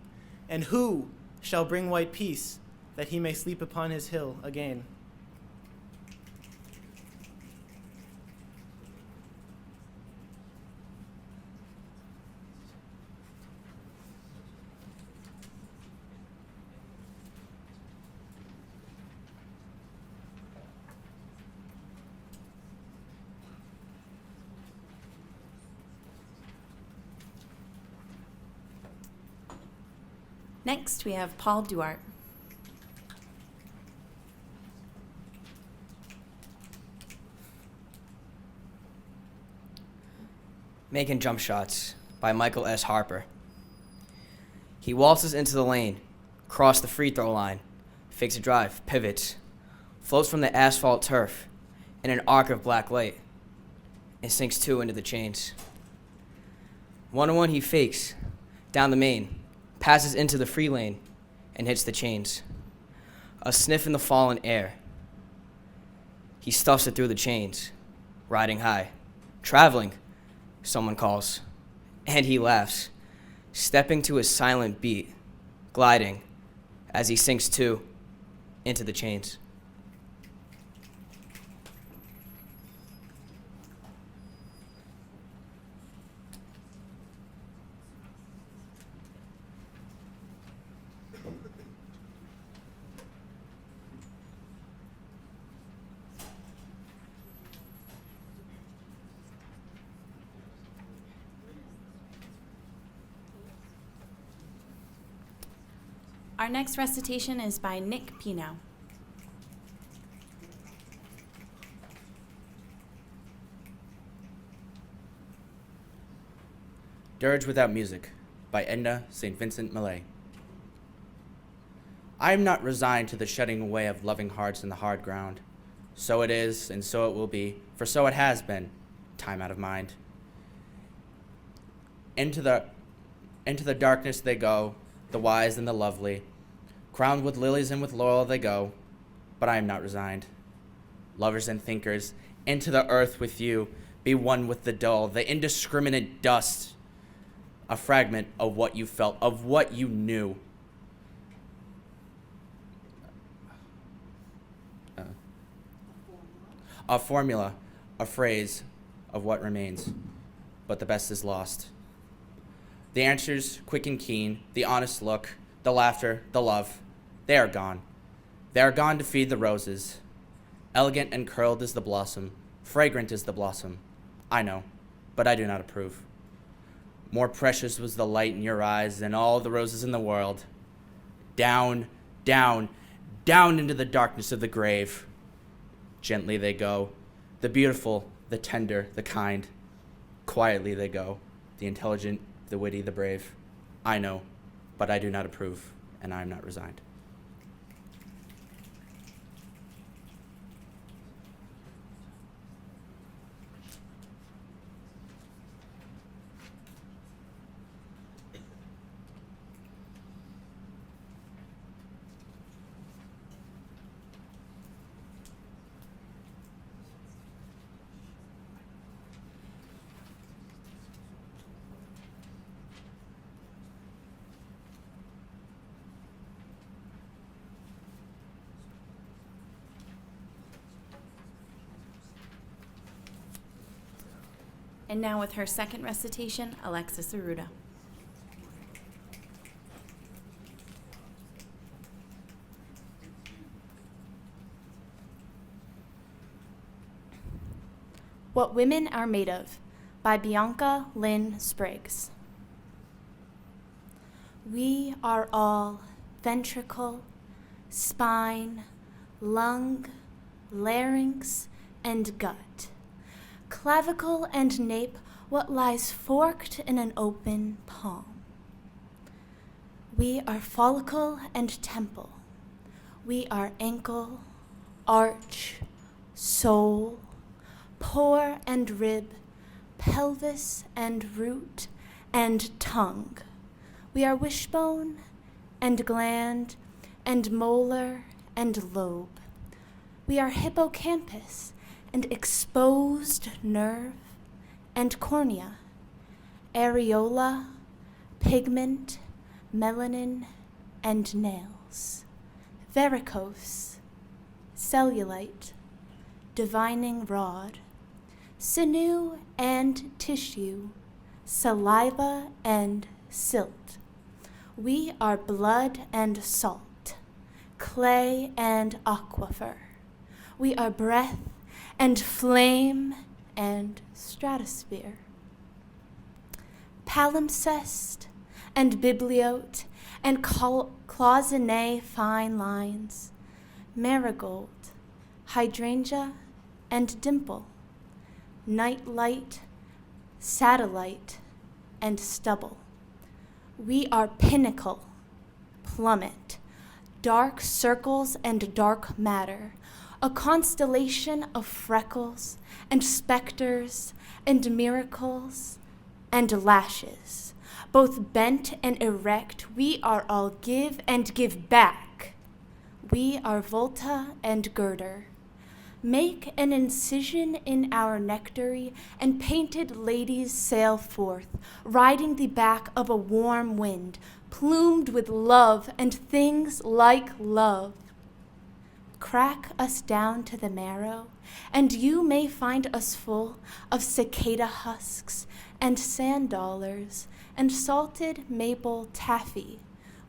And who shall bring white peace, that he may sleep upon his hill again? Next, we have Paul Duarte. Making Jump Shots by Michael S. Harper. He waltzes into the lane, cross the free throw line, fakes a drive, pivots, floats from the asphalt turf in an arc of black light, and sinks 2 into the chains. 1-on-1 he fakes, down the main, passes into the free lane, and hits the chains. A sniff in the fallen air. He stuffs it through the chains, riding high. Traveling, someone calls, and he laughs, stepping to his silent beat, gliding as he sinks too into the chains. Our next recitation is by Nick Pino. Dirge Without Music by Edna St. Vincent Millay. I am not resigned to the shedding away of loving hearts in the hard ground. So it is, and so it will be, for so it has been, time out of mind. Into the darkness they go, the wise and the lovely. Crowned with lilies and with laurel they go, but I am not resigned. Lovers and thinkers, into the earth with you, be one with the dull, the indiscriminate dust, a fragment of what you felt, of what you knew. A formula, a phrase of what remains, but the best is lost. The answers, quick and keen, the honest look, the laughter, the love, they are gone. They are gone to feed the roses. Elegant and curled is the blossom, fragrant is the blossom. I know, but I do not approve. More precious was the light in your eyes than all the roses in the world. Down, down, down into the darkness of the grave. Gently they go, the beautiful, the tender, the kind. Quietly they go, the intelligent, the witty, the brave. I know, but I do not approve, and I am not resigned. And now with her second recitation, Alexis Aruda. What Women Are Made Of by Bianca Lynn Spriggs. We are all ventricle, spine, lung, larynx, and gut. Clavicle and nape, what lies forked in an open palm. We are follicle and temple. We are ankle, arch, sole, pore and rib, pelvis and root, and tongue. We are wishbone and gland and molar and lobe. We are hippocampus and exposed nerve and cornea, areola, pigment, melanin, and nails, varicose, cellulite, divining rod, sinew and tissue, saliva and silt. We are blood and salt, clay and aquifer. We are breath and flame and stratosphere. Palimpsest and bibliote and cloisonne fine lines, marigold, hydrangea and dimple, nightlight, satellite, and stubble. We are pinnacle, plummet, dark circles and dark matter, a constellation of freckles and specters and miracles and lashes. Both bent and erect, we are all give and give back. We are Volta and Girder. Make an incision in our nectary, and painted ladies sail forth, riding the back of a warm wind, plumed with love and things like love. Crack us down to the marrow, and you may find us full of cicada husks and sand dollars and salted maple taffy,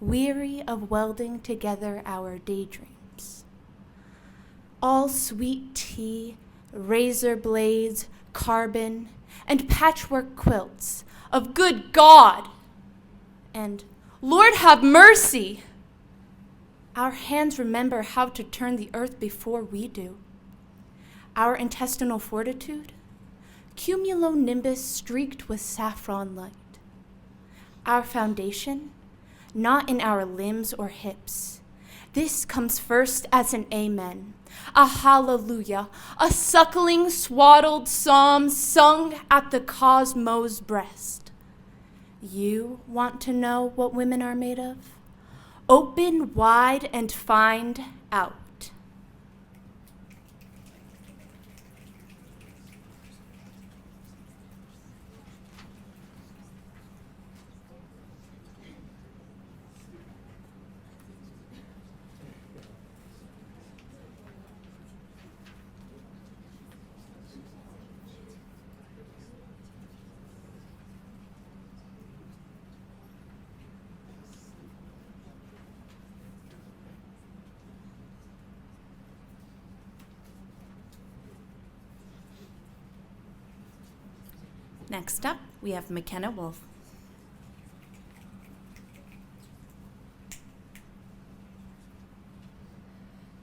weary of welding together our daydreams. All sweet tea, razor blades, carbon, and patchwork quilts of good God and Lord have mercy. Our hands remember how to turn the earth before we do. Our intestinal fortitude, cumulonimbus streaked with saffron light. Our foundation, not in our limbs or hips. This comes first as an amen, a hallelujah, a suckling, swaddled psalm sung at the cosmos' breast. You want to know what women are made of? Open wide and find out. Next up, we have McKenna Wolf.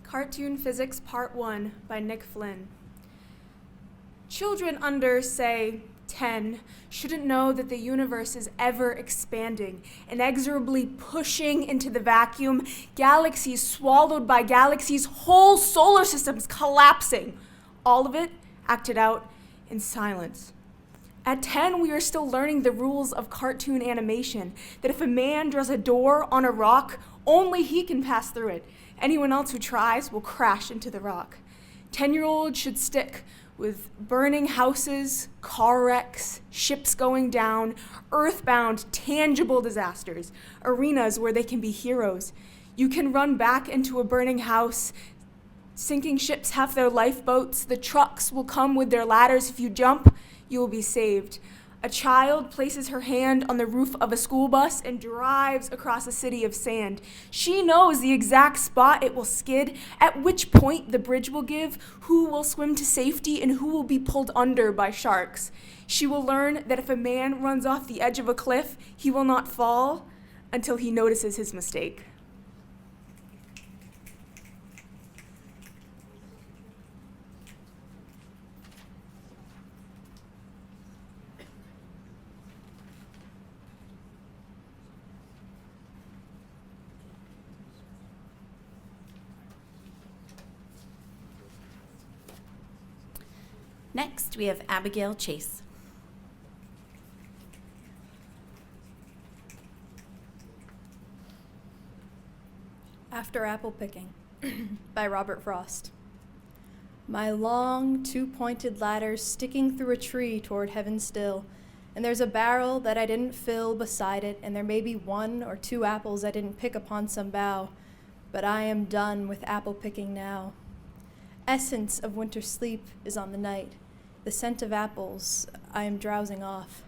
Cartoon Physics Part 1 by Nick Flynn. Children under, say, 10 shouldn't know that the universe is ever expanding, inexorably pushing into the vacuum, galaxies swallowed by galaxies, whole solar systems collapsing. All of it acted out in silence. At 10, we are still learning the rules of cartoon animation, that if a man draws a door on a rock, only he can pass through it. Anyone else who tries will crash into the rock. 10-year-olds should stick with burning houses, car wrecks, ships going down, earthbound, tangible disasters, arenas where they can be heroes. You can run back into a burning house. Sinking ships have their lifeboats. The trucks will come with their ladders. If you jump, you will be saved. A child places her hand on the roof of a school bus and drives across a city of sand. She knows the exact spot it will skid, at which point the bridge will give, who will swim to safety, and who will be pulled under by sharks. She will learn that if a man runs off the edge of a cliff, he will not fall until he notices his mistake. Next, we have Abigail Chase. After Apple Picking by Robert Frost. My long, two-pointed ladder's sticking through a tree toward heaven still, and there's a barrel that I didn't fill beside it, and there may be 1 or 2 apples I didn't pick upon some bough, but I am done with apple picking now. Essence of winter sleep is on the night. The scent of apples I am drowsing off.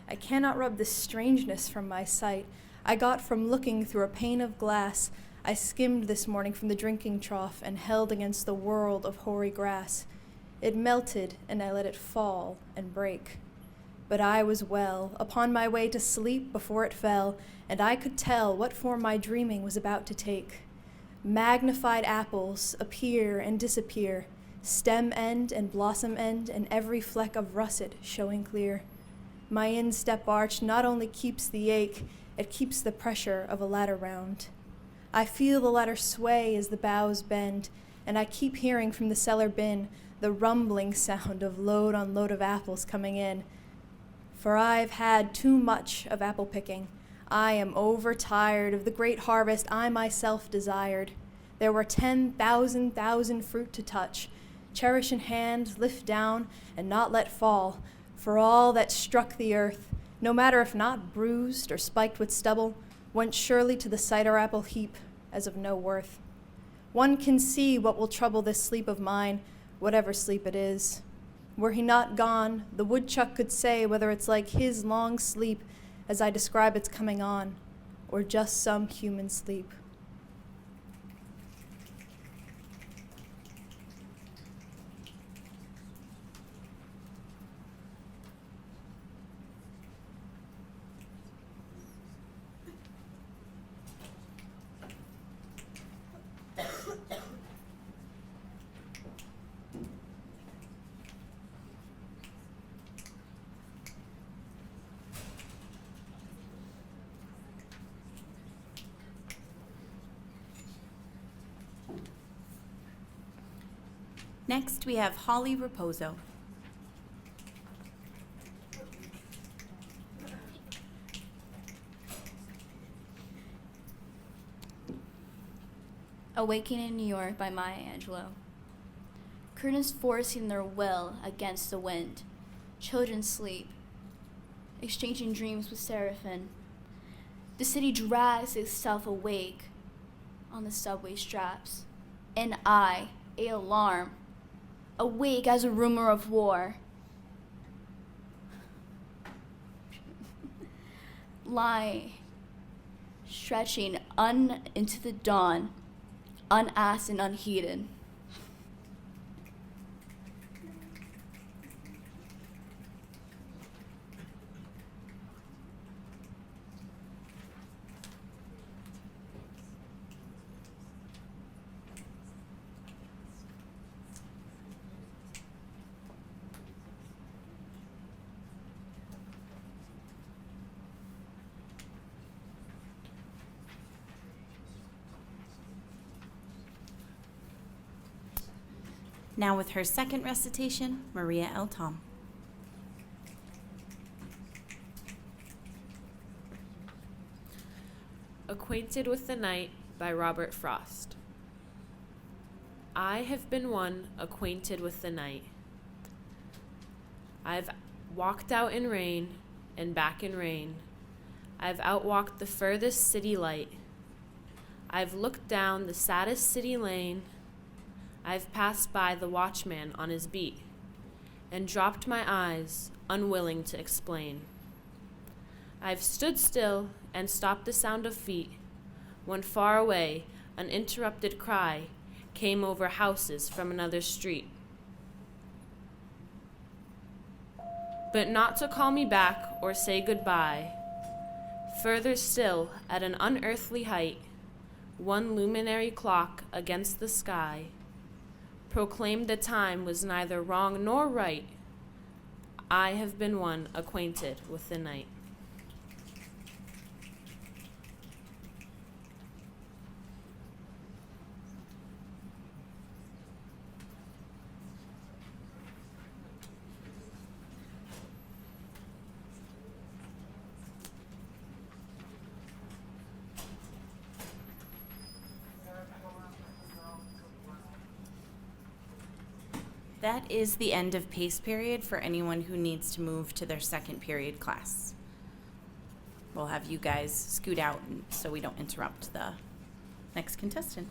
I cannot rub the strangeness from my sight I got from looking through a pane of glass I skimmed this morning from the drinking trough and held against the world of hoary grass. It melted, and I let it fall and break. But I was well, upon my way to sleep before it fell, and I could tell what form my dreaming was about to take. Magnified apples appear and disappear, stem end and blossom end, and every fleck of russet showing clear. My instep arch not only keeps the ache, it keeps the pressure of a ladder round. I feel the ladder sway as the boughs bend, and I keep hearing from the cellar bin the rumbling sound of load on load of apples coming in. for I've had too much of apple picking. I am overtired of the great harvest I myself desired. There were 10,000 fruit to touch, cherish in hand, lift down, and not let fall, for all that struck the earth, no matter if not bruised or spiked with stubble, went surely to the cider apple heap as of no worth. One can see what will trouble this sleep of mine, whatever sleep it is. Were he not gone, the woodchuck could say whether it's like his long sleep as I describe its coming on, or just some human sleep. Next, we have Holly Raposo. Awakening in New York by Maya Angelou. Curtains forcing their will against the wind. Children sleep, exchanging dreams with seraphim. The city drags itself awake on the subway straps. And I, a alarm, awake as a rumor of war. Lie, stretching into the dawn, unasked and unheeded. Now with her second recitation, Maria L. Tom. Acquainted with the Night by Robert Frost. I have been one acquainted with the night. I've walked out in rain and back in rain. I've outwalked the furthest city light. I've looked down the saddest city lane. I've passed by the watchman on his beat and dropped my eyes, unwilling to explain. I've stood still and stopped the sound of feet when far away an interrupted cry came over houses from another street. But not to call me back or say goodbye. Further still, at an unearthly height, one luminary clock against the sky proclaimed the time was neither wrong nor right. I have been one acquainted with the night. That is the end of PACE period for anyone who needs to move to their second period class. We'll have you guys scoot out so we don't interrupt the next contestant.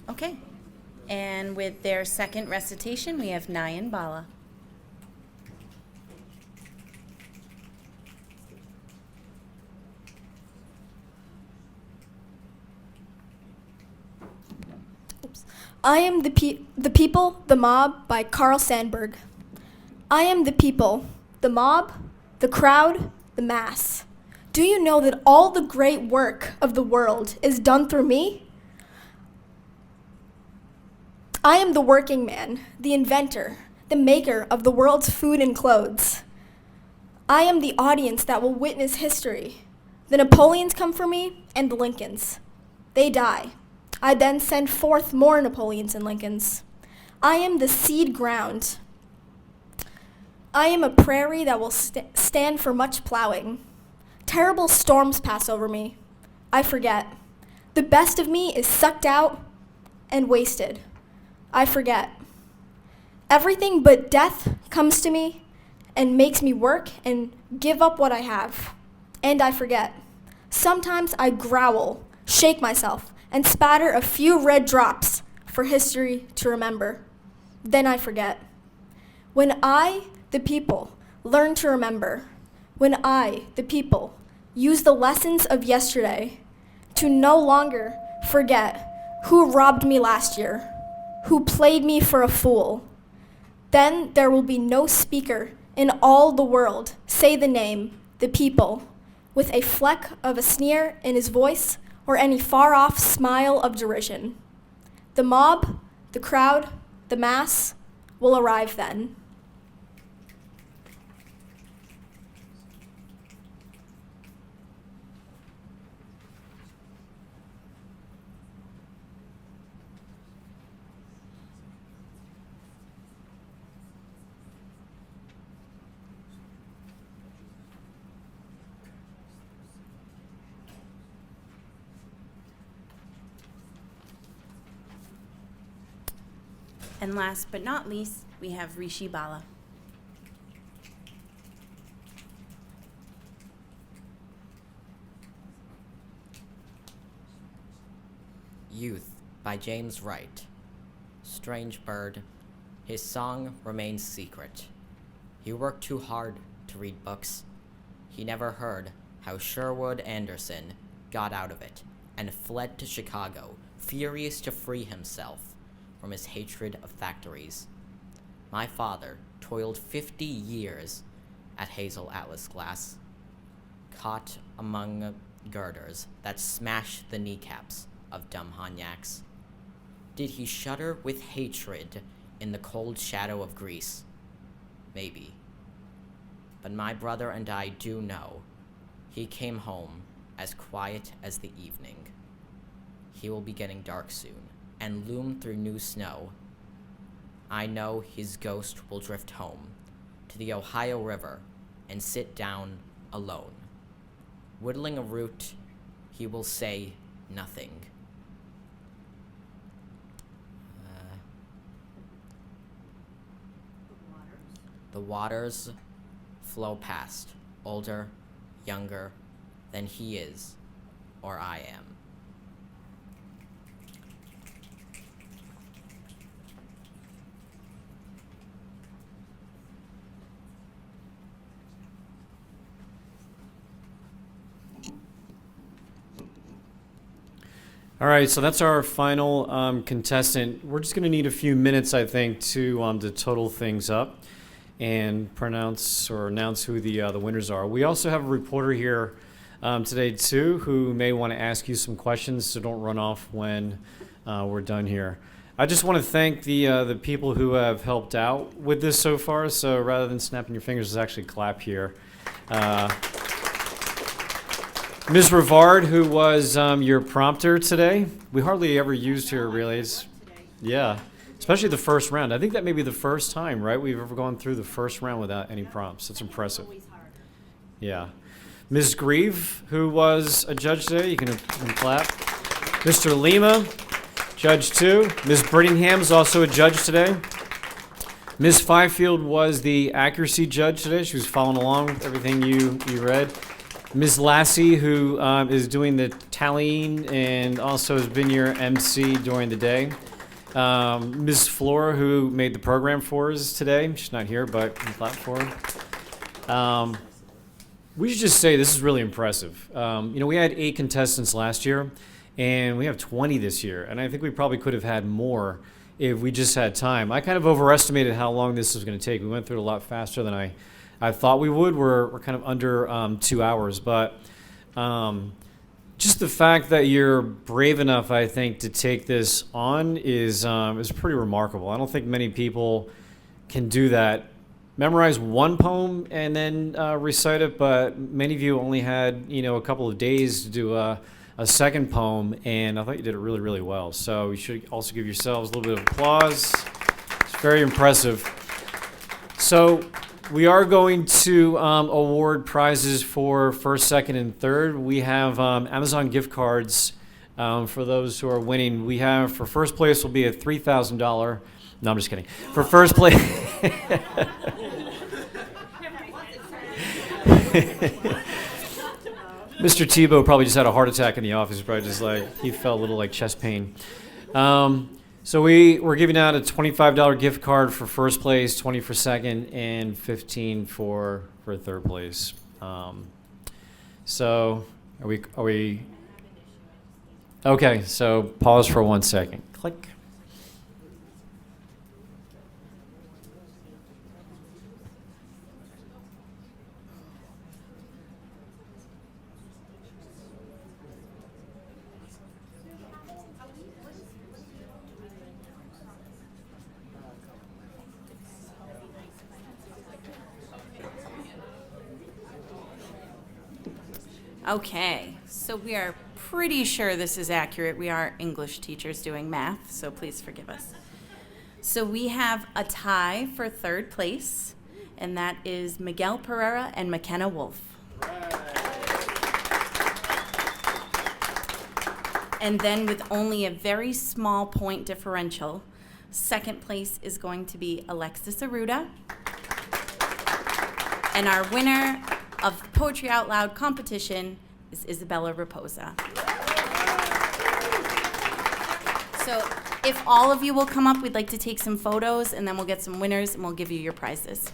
Okay, and with their second recitation, we have Nayan Bala. I am the people, the mob by Carl Sandburg. I am the people, the mob, the crowd, the mass. Do you know that all the great work of the world is done through me? I am the working man, the inventor, the maker of the world's food and clothes. I am the audience that will witness history. The Napoleons come for me, and the Lincolns. They die. I then send forth more Napoleons and Lincolns. I am the seed ground. I am a prairie that will stand for much plowing. Terrible storms pass over me. I forget. The best of me is sucked out and wasted. I forget. Everything but death comes to me and makes me work and give up what I have. And I forget. Sometimes I growl, shake myself, and spatter a few red drops for history to remember. Then I forget. When I, the people, learn to remember, when I, the people, use the lessons of yesterday to no longer forget who robbed me last year, who played me for a fool, then there will be no speaker in all the world say the name, the people, with a fleck of a sneer in his voice or any far-off smile of derision. The mob, the crowd, the mass will arrive then. And last but not least, we have Rishi Bala. Youth by James Wright. Strange bird, his song remains secret. He worked too hard to read books. He never heard how Sherwood Anderson got out of it and fled to Chicago, furious to free himself from his hatred of factories. My father toiled 50 years at Hazel Atlas Glass, caught among girders that smashed the kneecaps of dumb Honyaks. Did he shudder with hatred in the cold shadow of Greece? Maybe. But my brother and I do know he came home as quiet as the evening. He will be getting dark soon and loom through new snow. I know his ghost will drift home to the Ohio River and sit down alone. Whittling a root, he will say nothing. The waters flow past, older, younger than he is or I am. All right, so that's our final contestant. We're just going to need a few minutes, I think, to total things up and pronounce or announce who the winners are. We also have a reporter here today, too, who may want to ask you some questions, so don't run off when we're done here. I just want to thank the people who have helped out with this so far, so rather than snapping your fingers, let's actually clap here. Ms. Rivard, who was your prompter today, we hardly ever used her relays. Yeah, especially the first round. I think that may be the first time, right, we've ever gone through the first round without any prompts. That's impressive. Yeah. Ms. Grieve, who was a judge today, you can clap. Mr. Lima, judge too. Ms. Brittingham is also a judge today. Ms. Fifield was the accuracy judge today. She was following along with everything you read. Ms. Lassie, who is doing the tallying and also has been your MC during the day. Ms. Flora, who made the program for us today. She's not here, but we clap for her. We should just say this is really impressive. We had 8 contestants last year, And we have 20 this year, and I think we probably could have had more if we just had time. I kind of overestimated how long this was going to take. We went through it a lot faster than I thought we would. We're kind of under 2 hours, but just the fact that you're brave enough, I think, to take this on is pretty remarkable. I don't think many people can do that. Memorize one poem and then recite it, but many of you only had a couple of days to do a second poem, and I thought you did it really, really well. So you should also give yourselves a little bit of applause. It's very impressive. So we are going to award prizes for first, second, and third. We have Amazon gift cards for those who are winning. We have, for first place, will be a $3,000. No, I'm just kidding. For first place. Mr. Tebow probably just had a heart attack in the office. Probably just he felt a little chest pain. So we're giving out a $25 gift card for first place, 20 for second, and 15 for third place. So are we? Okay. So pause for 1 second. Click. Okay, so we are pretty sure this is accurate. We are English teachers doing math, so please forgive us. So we have a tie for third place, and that is Miguel Pereira and McKenna Wolf. And then with only a very small point differential, second place is going to be Alexis Aruda. And our winner of Poetry Out Loud competition is Isabella Raposa. So if all of you will come up, we'd like to take some photos, and then we'll get some winners, and we'll give you your prizes.